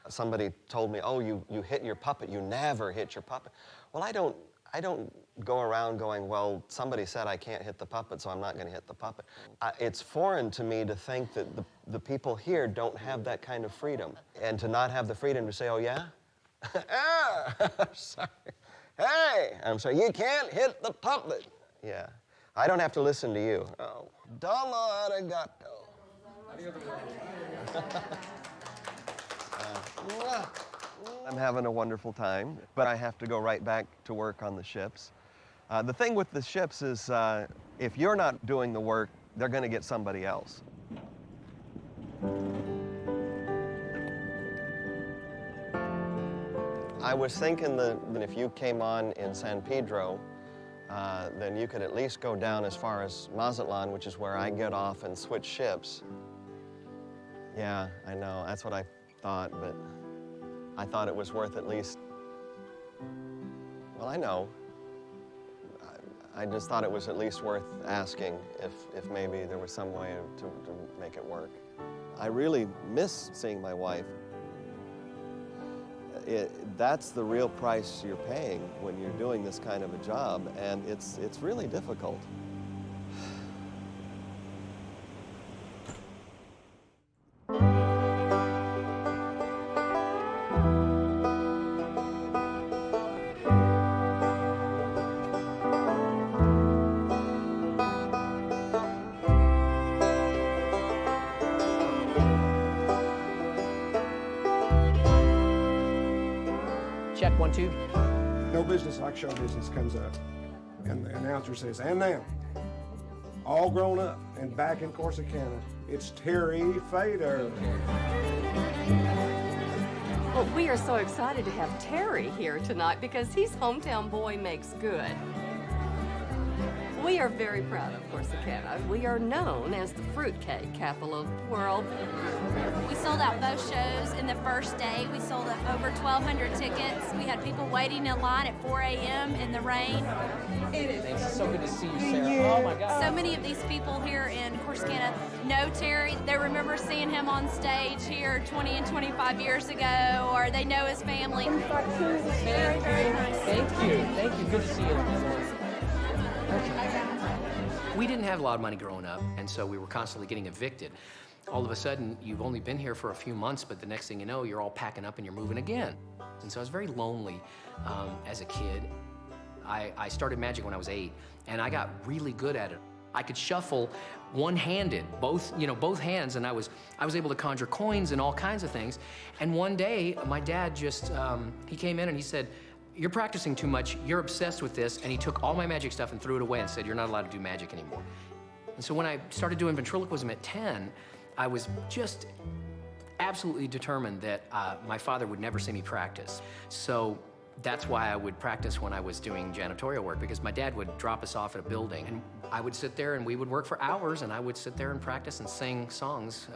Somebody told me, oh, you hit your puppet, you never hit your puppet. Well, I don't go around going, well, somebody said I can't hit the puppet, so I'm not going to hit the puppet. It's foreign to me to think that the people here don't have that kind of freedom. And to not have the freedom to say, oh, yeah? Sorry. Hey, I'm sorry, you can't hit the puppet. Yeah. I don't have to listen to you. Oh, domo arigato. I'm having a wonderful time, but I have to go right back to work on the ships. The thing with the ships is if you're not doing the work, they're going to get somebody else. I was thinking that if you came on in San Pedro, then you could at least go down as far as Mazatlan, which is where I get off and switch ships. Yeah, I know, that's what I thought, but I thought it was worth at least, well, I know. I just thought it was at least worth asking if maybe there was some way to make it work. I really miss seeing my wife. That's the real price you're paying when you're doing this kind of a job, and it's really difficult. Check, 1, 2. No business like show business comes up, and the announcer says, and now, all grown up and back in Corsicana, it's Terry Fader. Well, we are so excited to have Terry here tonight because he's Hometown Boy Makes Good. We are very proud of Corsicana. We are known as the fruitcake capital of the world. We sold out both shows in the first day. We sold over 1,200 tickets. We had people waiting in line at 4 a.m. in the rain. It's so good to see you, Sarah. Oh, my God. So many of these people here in Corsicana know Terry. They remember seeing him on stage here 20 and 25 years ago, or they know his family. Very, very nice. Thank you. Thank you. Good to see you. We didn't have a lot of money growing up, and so we were constantly getting evicted. All of a sudden, you've only been here for a few months, but the next thing you know, you're all packing up and you're moving again. And so I was very lonely as a kid. I started magic when I was 8, and I got really good at it. I could shuffle one-handed, both hands, and I was able to conjure coins and all kinds of things. And one day, my dad just, he came in and he said, "You're practicing too much, you're obsessed with this," and he took all my magic stuff and threw it away and said, "You're not allowed to do magic anymore." And so when I started doing ventriloquism at 10, I was just absolutely determined that my father would never see me practice. So that's why I would practice when I was doing janitorial work, because my dad would drop us off at a building, and I would sit there and we would work for hours, and I would sit there and practice and sing songs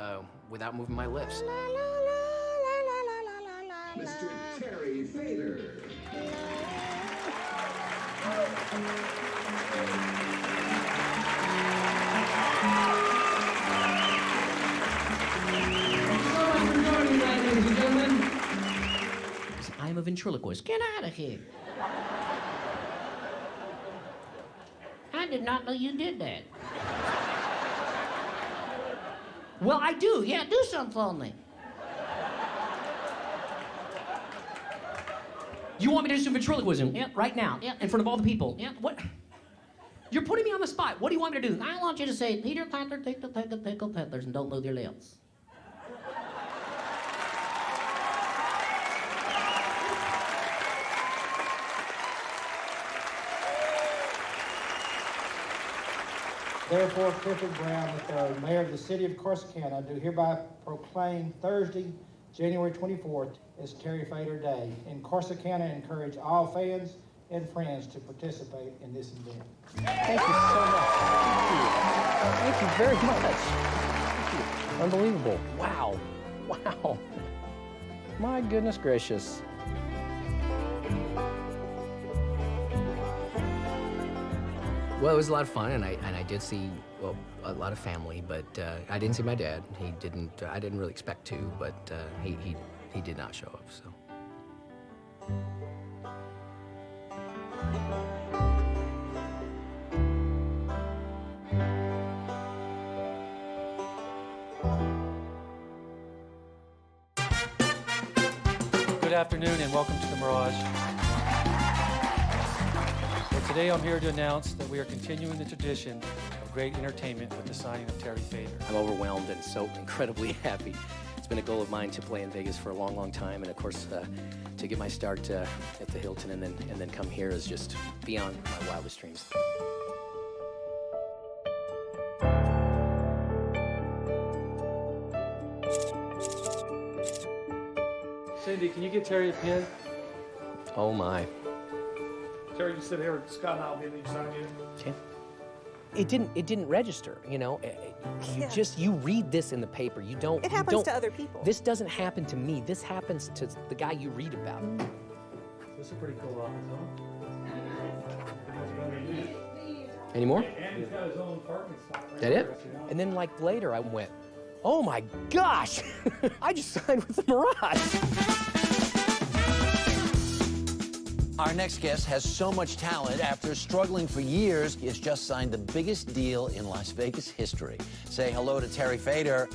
without moving my lips. Mr. Terry Fader. I'm a ventriloquist. Get out of here. I did not know you did that. Well, I do. Yeah, do something for me. You want me to do some ventriloquism? Yep. Right now? Yep. In front of all the people? Yep. What? You're putting me on the spot. What do you want me to do? I want you to say, Peter Piper, tickle, tickle, tickle, peppers, and don't move your lips. Therefore, Clifford Brown III, Mayor of the City of Corsicana, do hereby proclaim Thursday, January 24th, as Terry Fader Day. In Corsicana, encourage all fans and friends to participate in this event. Thank you so much. Thank you. Thank you very much. Thank you. Unbelievable. Wow. Wow. My goodness gracious. Well, it was a lot of fun, and I did see, well, a lot of family, but I didn't see my dad. He didn't. I didn't really expect to, but he did not show up. So. Good afternoon and welcome to the Mirage. Well, today I'm here to announce that we are continuing the tradition of great entertainment with the signing of Terry Fader. I'm overwhelmed and so incredibly happy. It's been a goal of mine to play in Vegas for a long, long time, and of course, to get my start at the Hilton and then come here is just beyond my wildest dreams. Cindy, can you get Terry a pen? Oh my. Terry, you sit here, Scott and I'll be on each side of you. Okay. It didn't register, you know. You read this in the paper. You don't. It happens to other people. This doesn't happen to me. This happens to the guy you read about. This is a pretty cool office, huh? Any more? And he's got his own parking spot. Right That it? And then like later I went, oh my gosh, I just signed with the Mirage. Our next guest has so much talent. After struggling for years, he has just signed the biggest deal in Las Vegas history. Say hello to Terry Fader.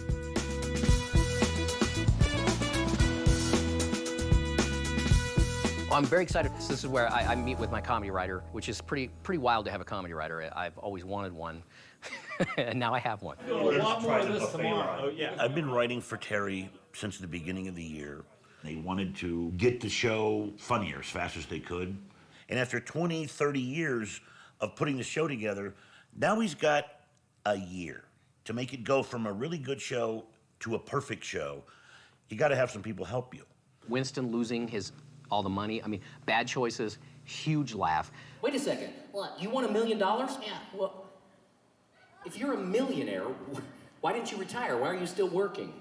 Well, I'm very excited. This is where I meet with my comedy writer, which is pretty wild to have a comedy writer. I've always wanted one, and now I have one. A lot more of this tomorrow. Oh, yeah. I've been writing for Terry since the beginning of the year. They wanted to get the show funnier as fast as they could. And after 20, 30 years of putting the show together, now he's got a year to make it go from a really good show to a perfect show. You got to have some people help you. Winston losing all the money. I mean, bad choices, huge laugh. Wait a second. What? You want $1 million? Yeah. Well, if you're a millionaire, why didn't you retire? Why are you still working?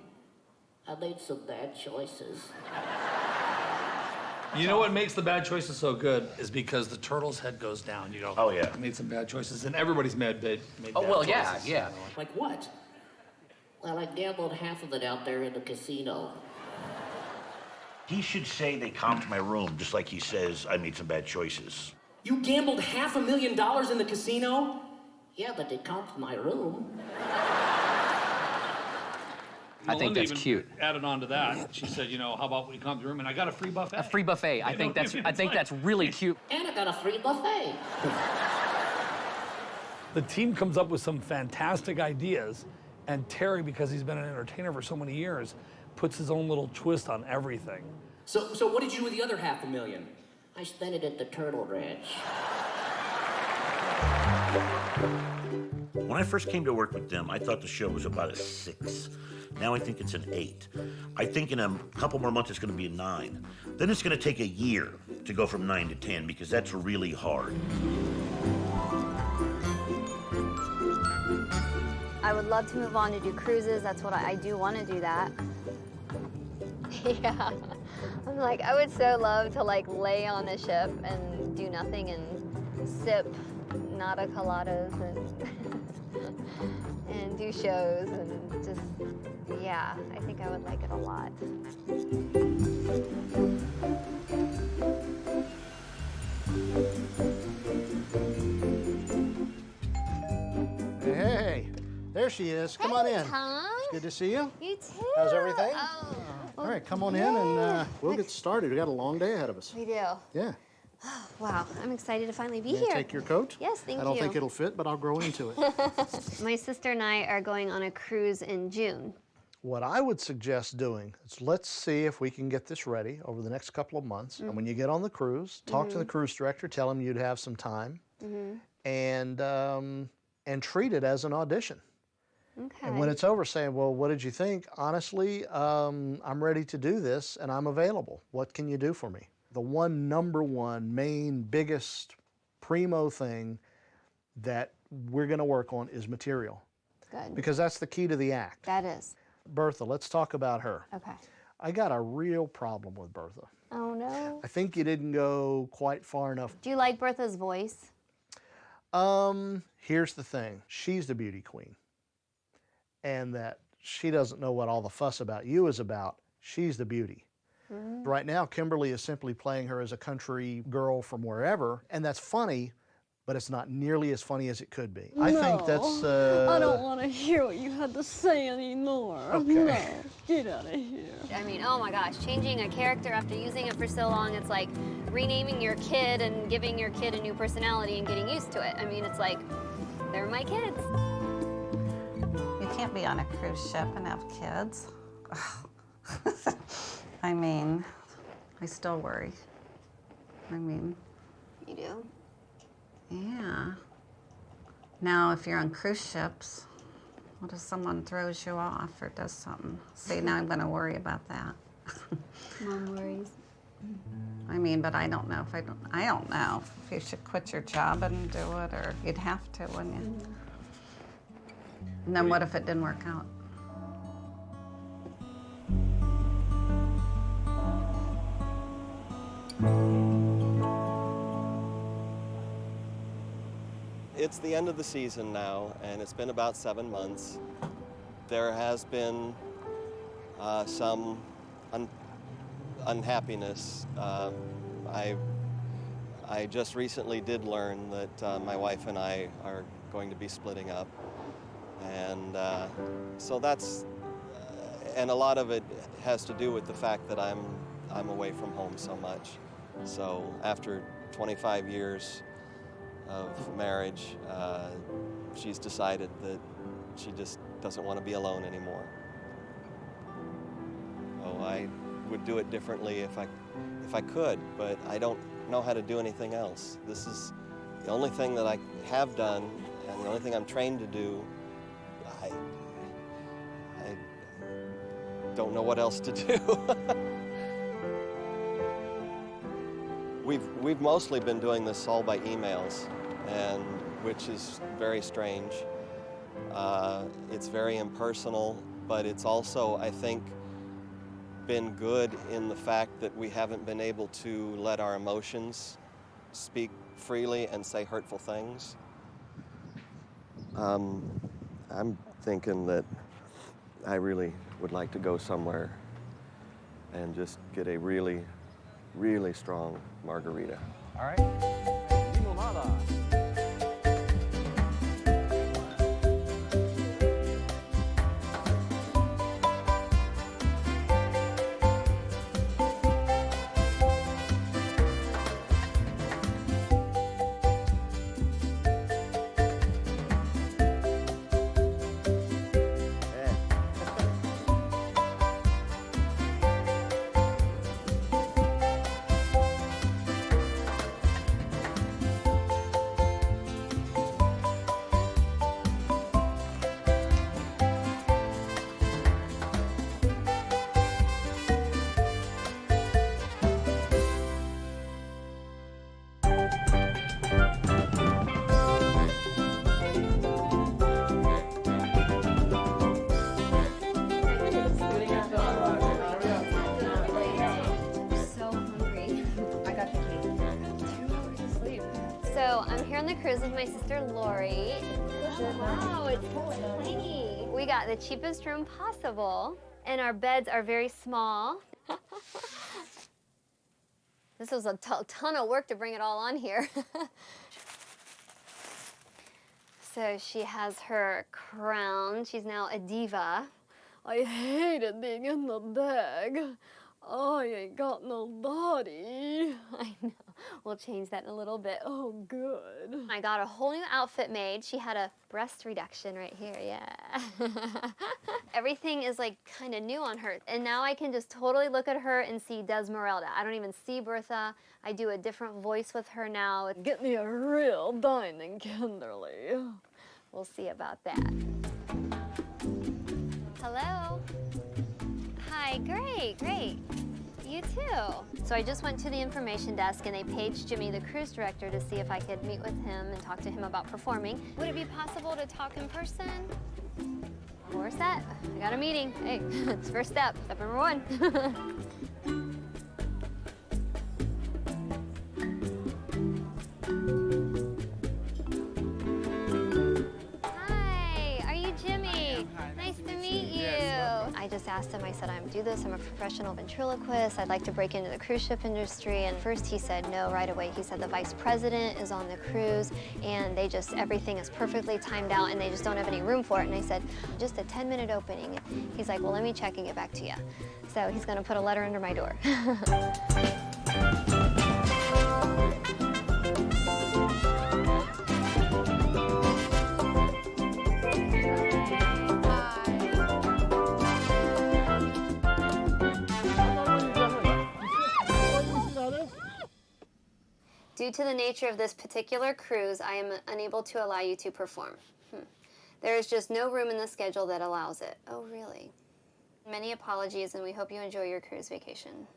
I made some bad choices. You know what makes the bad choices so good is because the turtle's head goes down. You know. Oh yeah. I made some bad choices, and everybody's made bad Oh well, choices. yeah. Like what? Well, I gambled half of it out there in the casino. He should say they comped my room, just like he says I made some bad choices. You gambled $500,000 in the casino? Yeah, but they comped my room. I think Melinda that's even cute. Added on to that, she said, you know, how about we come to the room and I got a free buffet. A free buffet. I think that's really cute. And I got a free buffet. The team comes up with some fantastic ideas, and Terry, because he's been an entertainer for so many years, puts his own little twist on everything. So what did you do with the other $500,000? I spent it at the Turtle Ranch. When I first came to work with them, I thought the show was about a 6. Now I think it's an 8. I think in a couple more months it's going to be a 9. Then it's going to take a year to go from 9 to 10 because that's really hard. I would love to move on to do cruises. That's what I do want to do that. Yeah. I'm like, I would so love to like lay on a ship and do nothing and sip nata coladas and do shows and just, yeah, I think I would like it a lot. Hey, there she is. Come on in. Tom. It's good to see you. You too. How's everything? Oh. All right, come on in and we'll get started. We got a long day ahead of us. We do. Yeah. Wow, I'm excited to finally be May I here. take your coat? Yes, thank you. I don't think it'll fit, but I'll grow into it. My sister and I are going on a cruise in June. What I would suggest doing is let's see if we can get this ready over the next couple of months. And when you get on the cruise, talk to the cruise director, tell him you'd have some time, and treat it as an audition. Okay. And when it's over, saying, well, what did you think? Honestly, I'm ready to do this and I'm available. What can you do for me? The number one, main, biggest, primo thing that we're going to work on is material. Good. Because that's the key to the act. That is. Bertha, let's talk about her. Okay. I got a real problem with Bertha. Oh no. I think you didn't go quite far enough. Do you like Bertha's voice? Here's the thing. She's the beauty queen. And that she doesn't know what all the fuss about you is about. She's the beauty. Mm-hmm. Right now, Kimberly is simply playing her as a country girl from wherever, and that's funny, but it's not nearly as funny as it could be. I think that's... I don't want to hear what you had to say anymore. Okay. No, get out of here. I mean, oh my gosh, changing a character after using it for so long, it's like renaming your kid and giving your kid a new personality and getting used to it. I mean, it's like, they're my kids. You can't be on a cruise ship and have kids. I mean, I still worry. I mean... You do? Yeah. Now, if you're on cruise ships, what if someone throws you off or does something? See, now I'm going to worry about that. Mom worries. I mean, but I don't know if I don't know if you should quit your job and do it, or you'd have to, wouldn't you? And then what if it didn't work out? It's the end of the season now, and it's been about 7 months. There has been some unhappiness. I just recently did learn that my wife and I are going to be splitting up, and so that's and a lot of it has to do with the fact that I'm away from home so much. So after 25 years of marriage, she's decided that she just doesn't want to be alone anymore. Oh, I would do it differently if I could, but I don't know how to do anything else. This is the only thing that I have done, and the only thing I'm trained to do. I don't know what else to do. We've mostly been doing this all by emails, and which is very strange. It's very impersonal, but it's also, I think, been good in the fact that we haven't been able to let our emotions speak freely and say hurtful things. I'm thinking that I really would like to go somewhere and just get a really, really strong margarita. All right. Limonada. So I'm here on the cruise with my sister Lori. Wow, it's tiny. We got the cheapest room possible, and our beds are very small. This was a ton of work to bring it all on here. So she has her crown. She's now a diva. I hated being in the bag. I ain't got no body. I know. We'll change that in a little bit. Oh, good. I got a whole new outfit made. She had a breast reduction right here, yeah. Everything is like kind of new on her. And now I can just totally look at her and see Desmeralda. I don't even see Bertha. I do a different voice with her now. Get me a real dining Kinderly. We'll see about that. Hello. Hi, great. You too. So I just went to the information desk and they paged Jimmy, the cruise director, to see if I could meet with him and talk to him about performing. Would it be possible to talk in person? We're set. I got a meeting. Hey, it's first step. Step number 1. I just asked him, I said, I'm a professional ventriloquist. I'd like to break into the cruise ship industry. And first he said no right away. He said the vice president is on the cruise and everything is perfectly timed out and they just don't have any room for it. And I said, just a 10-minute opening. He's like, well, let me check and get back to you. So he's gonna put a letter under my door. Due to the nature of this particular cruise, I am unable to allow you to perform. There is just no room in the schedule that allows it. Oh, really? Many apologies, and we hope you enjoy your cruise vacation.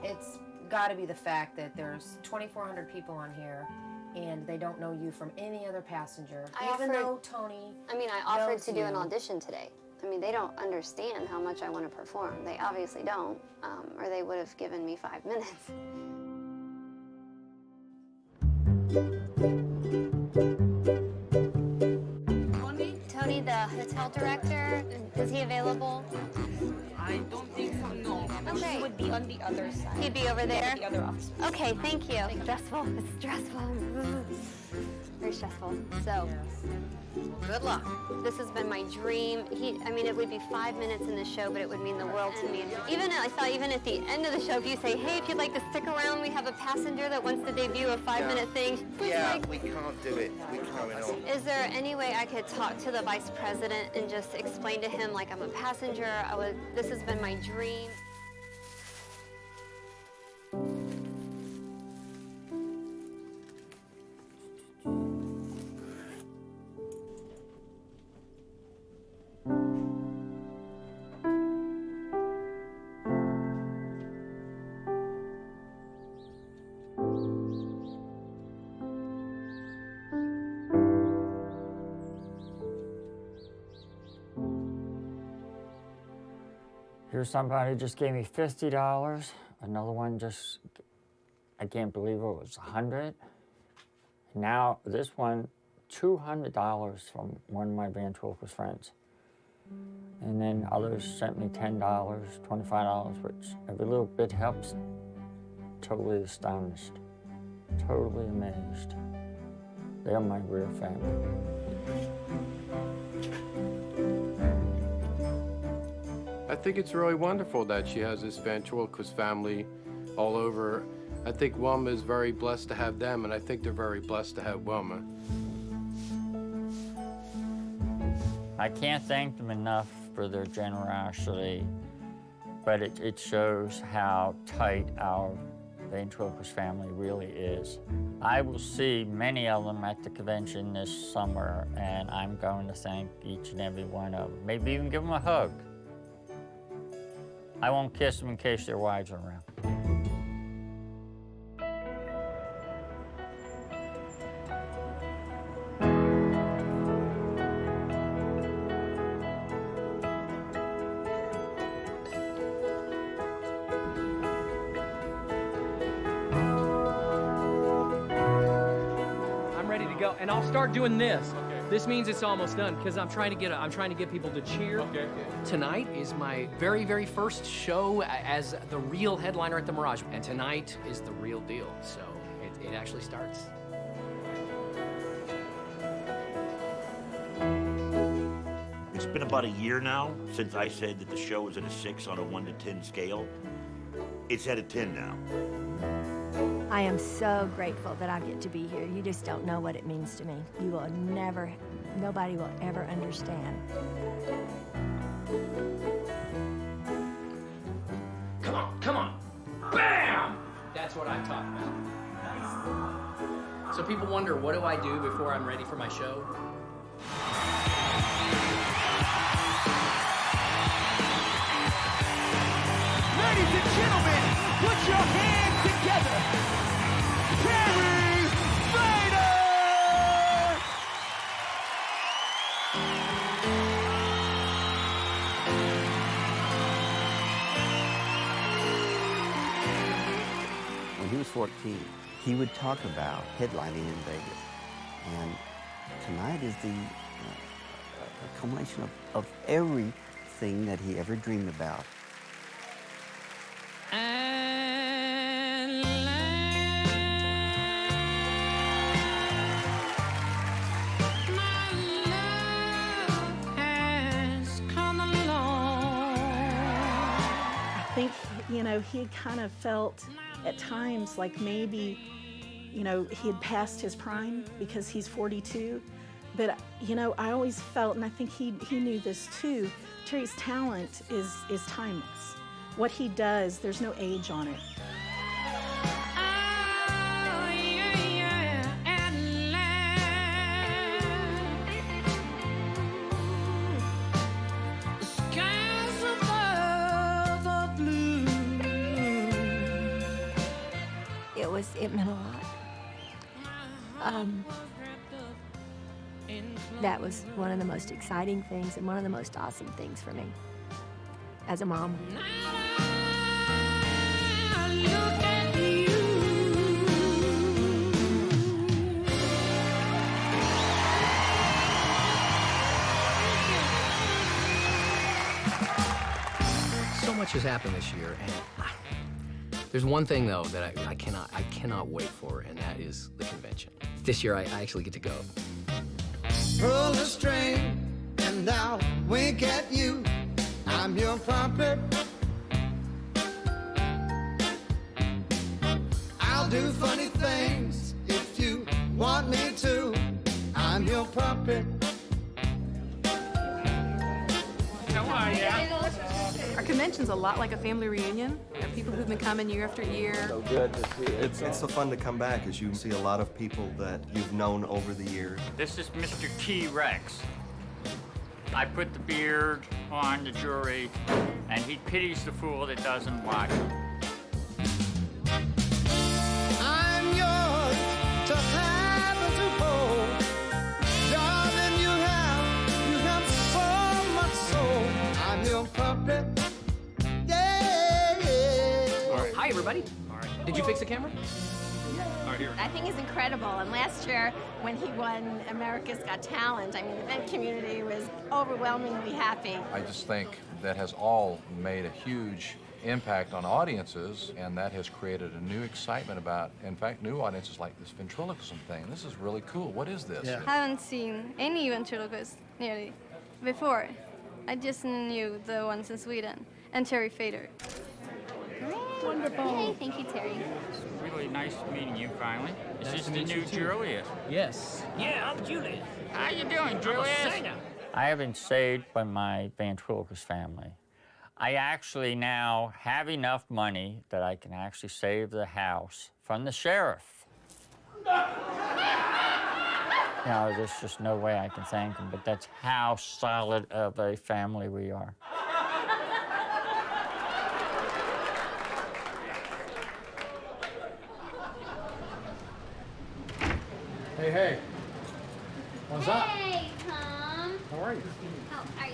It's got to be the fact that there's 2,400 people on here, and they don't know you from any other passenger. Even though Tony I offered knows to do an you. audition today. They don't understand how much I want to perform. They obviously don't, or they would have given me 5 minutes. Tony, the hotel director, is he available? I don't think so, no. Okay. He would be on the other side. He'd be over there? The other office. Okay, thank you. Stressful. It's stressful. Very stressful. So, good luck. This has been my dream. It would be 5 minutes in the show, but it would mean the world to me. I thought even at the end of the show, if you say, hey, if you'd like to stick around, we have a passenger that wants to debut a 5-minute thing. Yeah, we can't do it. We can't at all. Is there any way I could talk to the vice president and just explain to him, like, I'm a passenger, this has been my dream? Here's somebody just gave me $50. Another one I can't believe it was $100. Now this one, $200 from one of my ventriloquist friends. And then others sent me $10, $25, which every little bit helps. Totally astonished, totally amazed. They're my real family. I think it's really wonderful that she has this ventriloquist family all over. I think Wilma is very blessed to have them, and I think they're very blessed to have Wilma. I can't thank them enough for their generosity, but it shows how tight our ventriloquist family really is. I will see many of them at the convention this summer, and I'm going to thank each and every one of them. Maybe even give them a hug. I won't kiss them in case their wives are around. I'm ready to go, and I'll start doing this. This means it's almost done because I'm trying to get people to cheer. Okay. Tonight is my very, very first show as the real headliner at the Mirage, and tonight is the real deal. So it actually starts. It's been about a year now since I said that the show was at a 6 on a 1 to 10 scale. It's at a 10 now. I am so grateful that I get to be here. You just don't know what it means to me. You will never, nobody will ever understand. Come on, come on. Bam! That's what I'm talking about. So people wonder, what do I do before I'm ready for my show? Ladies and gentlemen, put your hands together. Terry Fader! he was 14, he would talk about headlining in Vegas. And tonight is the culmination of everything that he ever dreamed about. I think, you know, he kind of felt at times like maybe, you know, he had passed his prime because he's 42. But, you know, I always felt, and I think he knew this too, Terry's talent is timeless. What he does, there's no age on it. It meant a lot. That was one of the most exciting things and one of the most awesome things for me as a mom. So much has happened this year, and there's one thing though that I cannot wait for, and that is the convention. This year I actually get to go. Pull the string and I'll wink at you. I'm your puppet. I'll do funny things if you want me to. I'm your puppet. How are you? Our convention's a lot like a family reunion. There are people who've been coming year after year. So good to see it. It's so fun to come back as you see a lot of people that you've known over the years. This is Mr. T-Rex. I put the beard on the jury, and he pities the fool that doesn't watch him. I'm yours to have and to hold. Darling, you have so much soul. I'm your puppet. Hi, everybody. Did you fix the camera? I think it's incredible. And last year, when he won America's Got Talent, I mean, the event community was overwhelmingly happy. I just think that has all made a huge impact on audiences, and that has created a new excitement about, in fact, new audiences like this ventriloquism thing. This is really cool. What is this? I haven't seen any ventriloquists nearly before. I just knew the ones in Sweden and Terry Fader. Wonderful. Hey, thank you, Terry. It's really nice meeting you finally. Is this the new Juliet? Yes. Yeah, I'm Juliet. How you doing, Juliet? I have been saved by my ventriloquist family. I actually now have enough money that I can actually save the house from the sheriff. Now, there's just no way I can thank him, but that's how solid of a family we are. Hey. What's up? Hey, Tom. How are you? How are you?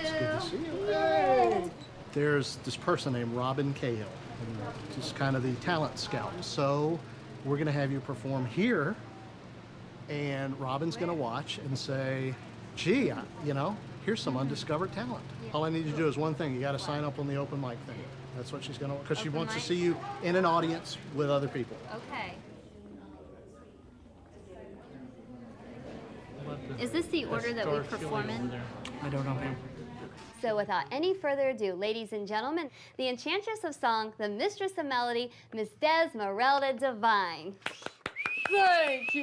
It's good to see you. Hey. There's this person named Robin Cahill, and just kind of the talent scout. So we're going to have you perform here, and Robin's going to watch and say, gee, here's some undiscovered talent. All I need you to do is one thing. You got to sign up on the open mic thing. That's what she's going to, because she wants to see you in an audience with other people. Okay. Is this the order that we perform in? I don't know. So without any further ado, ladies and gentlemen, the enchantress of song, the mistress of melody, Miss Desmeralda Divine. Thank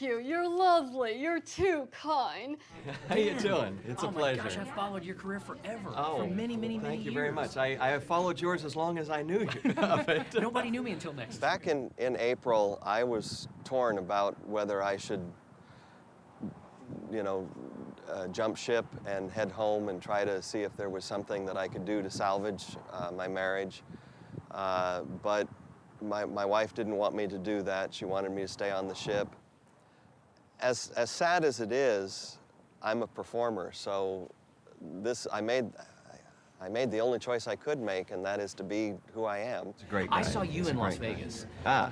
you. You're lovely. You're too kind. How you doing? It's a pleasure. Oh my gosh, I've followed your career forever. Oh, for many years. Thank you very much. I have followed yours as long as I knew you. Nobody knew me until next. Back in April, I was torn about whether I should jump ship and head home and try to see if there was something that I could do to salvage my marriage. But my wife didn't want me to do that. She wanted me to stay on the ship. As sad as it is, I'm a performer, so I made I made the only choice I could make, and that is to be who I am. It's a great I guy. saw you He's a in Las great guy. Vegas. Ah.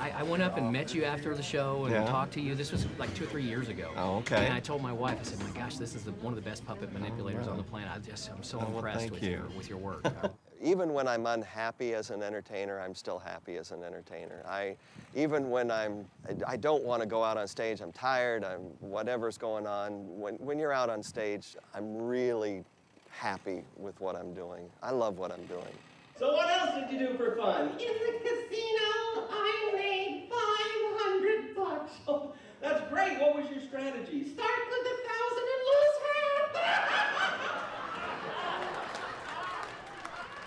I went up and met you after the show and Yeah. talked to you. This was like 2 or 3 years ago. Oh, okay. And I told my wife, I said, my gosh, this is one of the best puppet manipulators on the planet. I'm so impressed thank with you. with your work. Even when I'm unhappy as an entertainer, I'm still happy as an entertainer. Even when I don't want to go out on stage, I'm tired, whatever's going on. When you're out on stage, I'm really happy with what I'm doing. I love what I'm doing. So what else did you do for fun? In the casino, I made $500. Oh, that's great. What was your strategy? Start with 1,000 and lose half.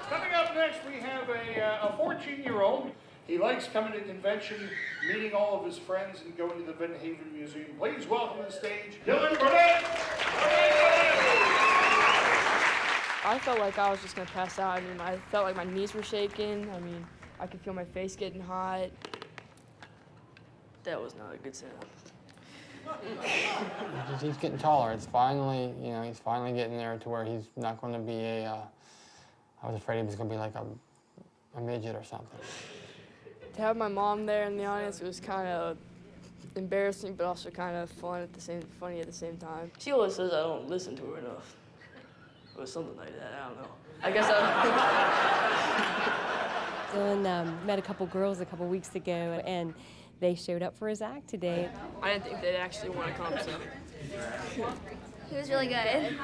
Coming up next, we have a 14-year-old. He likes coming to convention, meeting all of his friends, and going to the Van Haven Museum. Please welcome to the stage, Dylan Burnett. I felt like I was just gonna pass out. I mean, I felt like my knees were shaking. I mean, I could feel my face getting hot. That was not a good sound. He's getting taller. It's finally, he's finally getting there to where he's not going to be I was afraid he was going to be like a midget or something. To have my mom there in the audience, it was kind of embarrassing, but also kind of funny at the same time. She always says I don't listen to her enough, or something like that. I don't know. I guess Dylan met a couple girls a couple weeks ago, and they showed up for his act today. I didn't think they'd actually want to come, so. He was really good.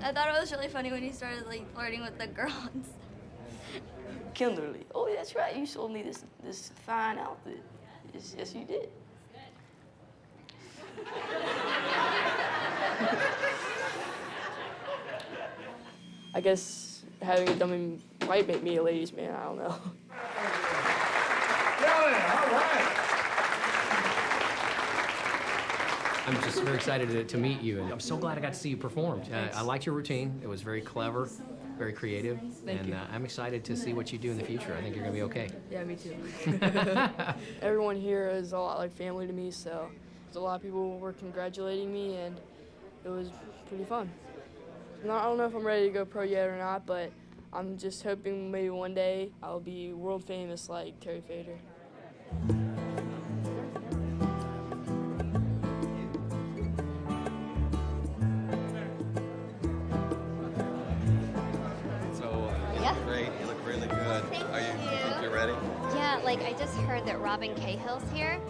I thought it was really funny when he started like flirting with the girls. Kimberly, oh that's right, you sold me this fine outfit. Yes, you did. I guess having a dummy might make me a ladies' man, I don't know. I'm just very excited to meet you, and I'm so glad I got to see you perform. I liked your routine. It was very clever, very creative, and I'm excited to see what you do in the future. I think you're going to be okay. Yeah, me too. Everyone here is a lot like family to me, so there's a lot of people who were congratulating me, and it was pretty fun. I don't know if I'm ready to go pro yet or not, but I'm just hoping maybe one day I'll be world famous like Terry Fader. Great, you look really good. You think you're ready? Yeah, like I just heard that Robin Cahill's here.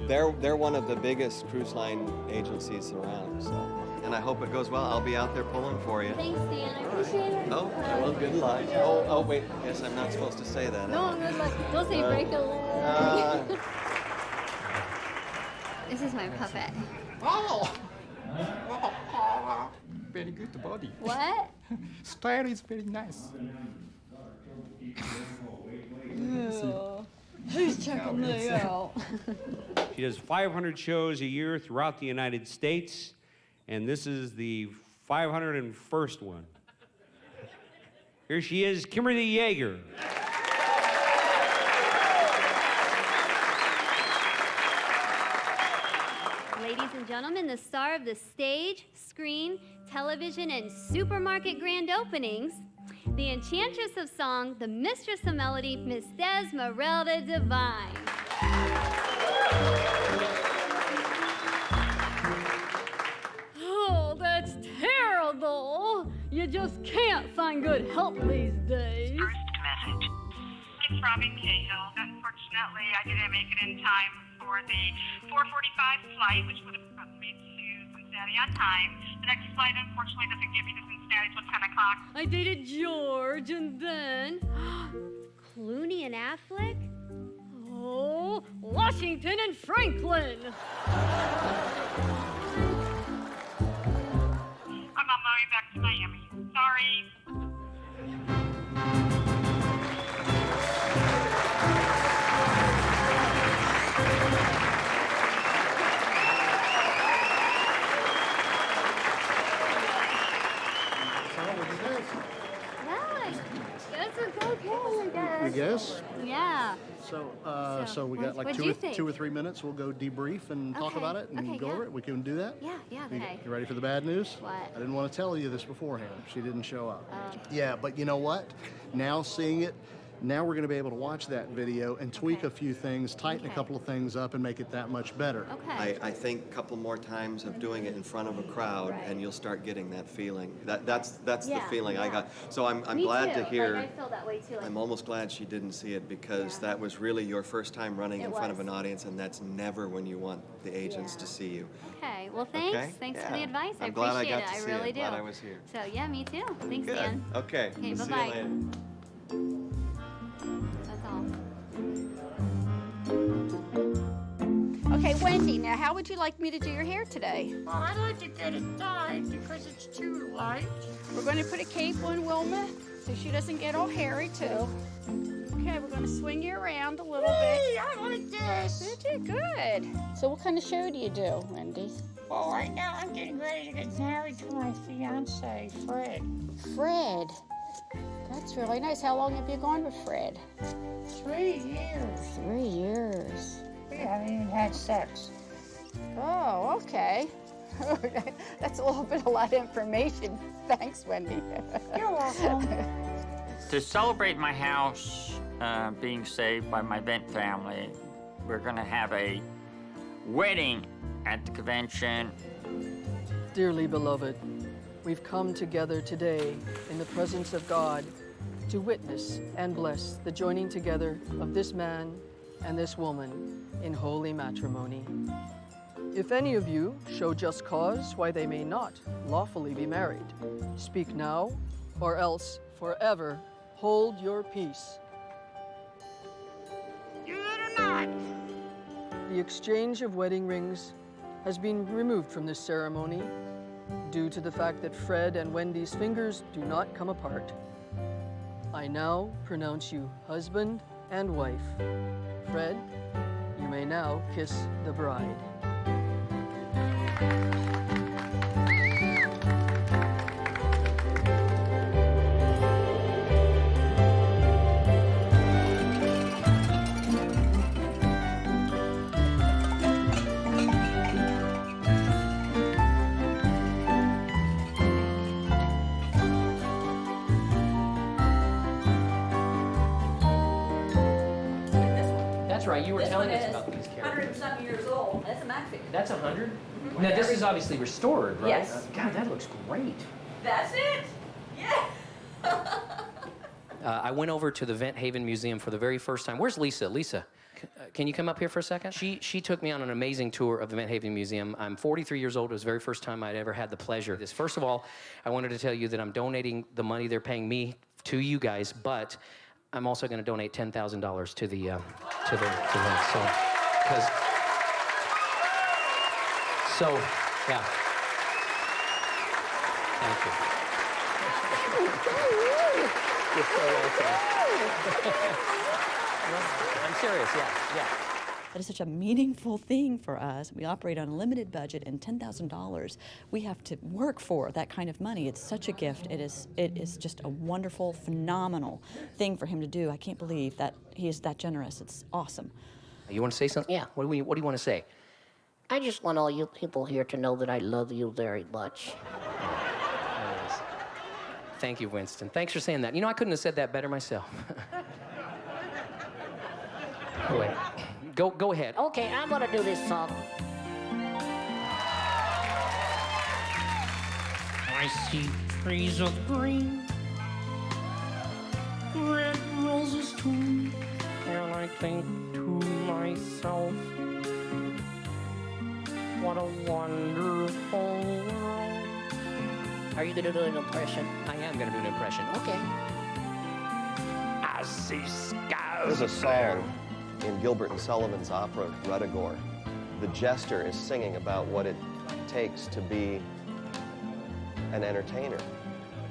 They're one of the biggest cruise line agencies around, so. And I hope it goes well. I'll be out there pulling for you. Thanks, Dan. I appreciate it. Oh, well, good luck. Oh, wait. Guess I'm not supposed to say that. No, good luck. Don't say break a leg. This is my puppet. Oh! Very good body. What? Style is very nice. Who's checking me out? She does 500 shows a year throughout the United States, and this is the 501st one. Here she is, Kimberly Yeager. Ladies and gentlemen, the star of the stage, screen, television, and supermarket grand openings, the enchantress of song, the mistress of melody, Miss Desmeralda Divine. Oh, that's terrible. You just can't find good help these days. First message. It's Robin Cahill. Unfortunately, I didn't make it in time for the 4:45 flight, which would have gotten me to Cincinnati on time. The next flight, unfortunately, doesn't get me to Cincinnati until 10 o'clock. I dated George, and then Clooney and Affleck? oh, Washington and Franklin. I'm on my way back to Miami. Sorry. Yeah, We guess? Yeah. So we got like what'd you think? 2 or 3 minutes. We'll go debrief and talk about it and go over it. We can do that? Yeah, okay. You ready for the bad news? What? I didn't want to tell you this beforehand. She didn't show up. Yeah, but you know what? Now seeing it, now we're going to be able to watch that video and tweak a few things, tighten a couple of things up, and make it that much better. I think a couple more times of doing it in front of a crowd, and you'll start getting that feeling. That's the feeling I got. So I'm glad to hear. Like, I feel that way too. Like, I'm almost glad she didn't see it because that was really your first time running in front of an audience, and that's never when you want the agents to see you. Okay. Well, thanks. Okay? Thanks for the advice. I'm glad I appreciate got to it. see I really it. do. Glad I was here. So yeah, me too. Thanks, Good. Dan. Okay. Okay. We'll Bye-bye. see you later. That's all. Okay, Wendy, now how would you like me to do your hair today? Well, I'd like to get it dyed because it's too light. We're going to put a cape on Wilma so she doesn't get all hairy too. Okay, we're going to swing you around a little bit. I like this. You do good. So what kind of show do you do, Wendy? Well, right now I'm getting ready to get married to my fiance, Fred. Fred. That's really nice. How long have you gone with Fred? 3 years. 3 years. We haven't even had sex. Oh, okay. That's a lot of information. Thanks, Wendy. You're welcome. To celebrate my house being saved by my vent family, we're going to have a wedding at the convention. Dearly beloved, we've come together today in the presence of God to witness and bless the joining together of this man and this woman in holy matrimony. If any of you show just cause why they may not lawfully be married, speak now, or else forever hold your peace. You better not. The exchange of wedding rings has been removed from this ceremony due to the fact that Fred and Wendy's fingers do not come apart. I now pronounce you husband and wife. Fred, you may now kiss the bride. That's right, you were telling us about these characters. 100 and some years old. That's a Mac figure. That's 100? Now, this is obviously restored, right? Yes. God, that looks great. That's it. Yeah. I went over to the Vent Haven Museum for the very first time. Where's Lisa? Lisa, can you come up here for a second? She took me on an amazing tour of the Vent Haven Museum. I'm 43 years old. It was the very first time I'd ever had the pleasure of this. First of all, I wanted to tell you that I'm donating the money they're paying me to you guys, but I'm also going to donate $10,000 to the event. So, yeah. Thank you. You're so welcome. I'm serious, yeah. That is such a meaningful thing for us. We operate on a limited budget, and $10,000 we have to work for that kind of money. It's such a gift. It is just a wonderful, phenomenal thing for him to do. I can't believe that he is that generous. It's awesome. You want to say something? Yeah. What do you want to say? I just want all you people here to know that I love you very much. Thank you, Winston. Thanks for saying that. You know, I couldn't have said that better myself. Wait. Go ahead. Okay, I'm gonna do this song. I see trees of green, red roses too, and I think to myself, what a wonderful world. Are you gonna do an impression? I am gonna do an impression. Okay. I see skies. There's a song in Gilbert and Sullivan's opera, Ruddigore. The jester is singing about what it takes to be an entertainer.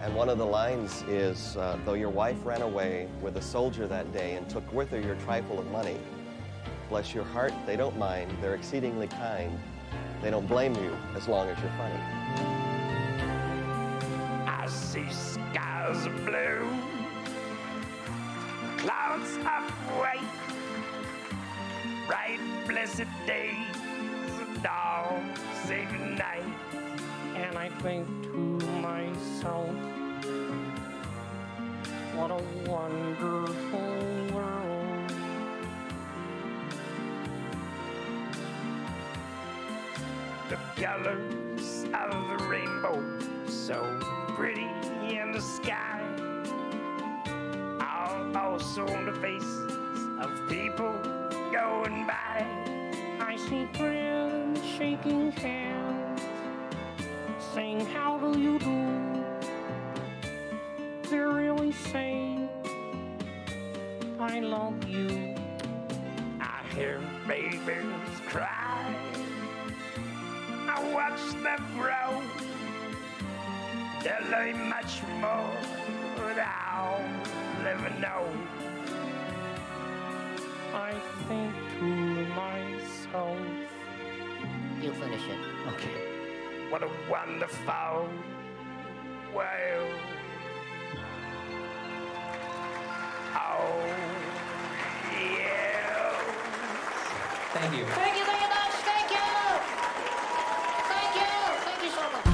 And one of the lines is, though your wife ran away with a soldier that day and took with her your trifle of money, bless your heart, they don't mind, they're exceedingly kind. They don't blame you as long as you're funny. I see skies of blue, clouds of white, bright blessed days, and all saving night. And I think to myself, what a wonderful world. The colors of the rainbow, so pretty in the sky, are also on the faces of people going by. I see friends shaking hands, saying, how do you do? They're really saying, I love you. I hear babies cry, I watch them grow. They'll learn much more than I'll never know. I think to myself. You finish it. Okay. What a wonderful world. Oh, yeah. Thank you. Thank you very much. Thank you. Thank you. Thank you so much.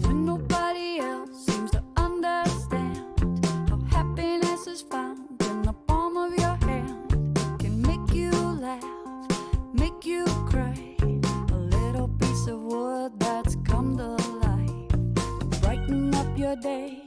When nobody else seems to understand how happiness is found in the palm of your hand, can make you laugh, make you cry. A little piece of wood that's come to life, brighten up your day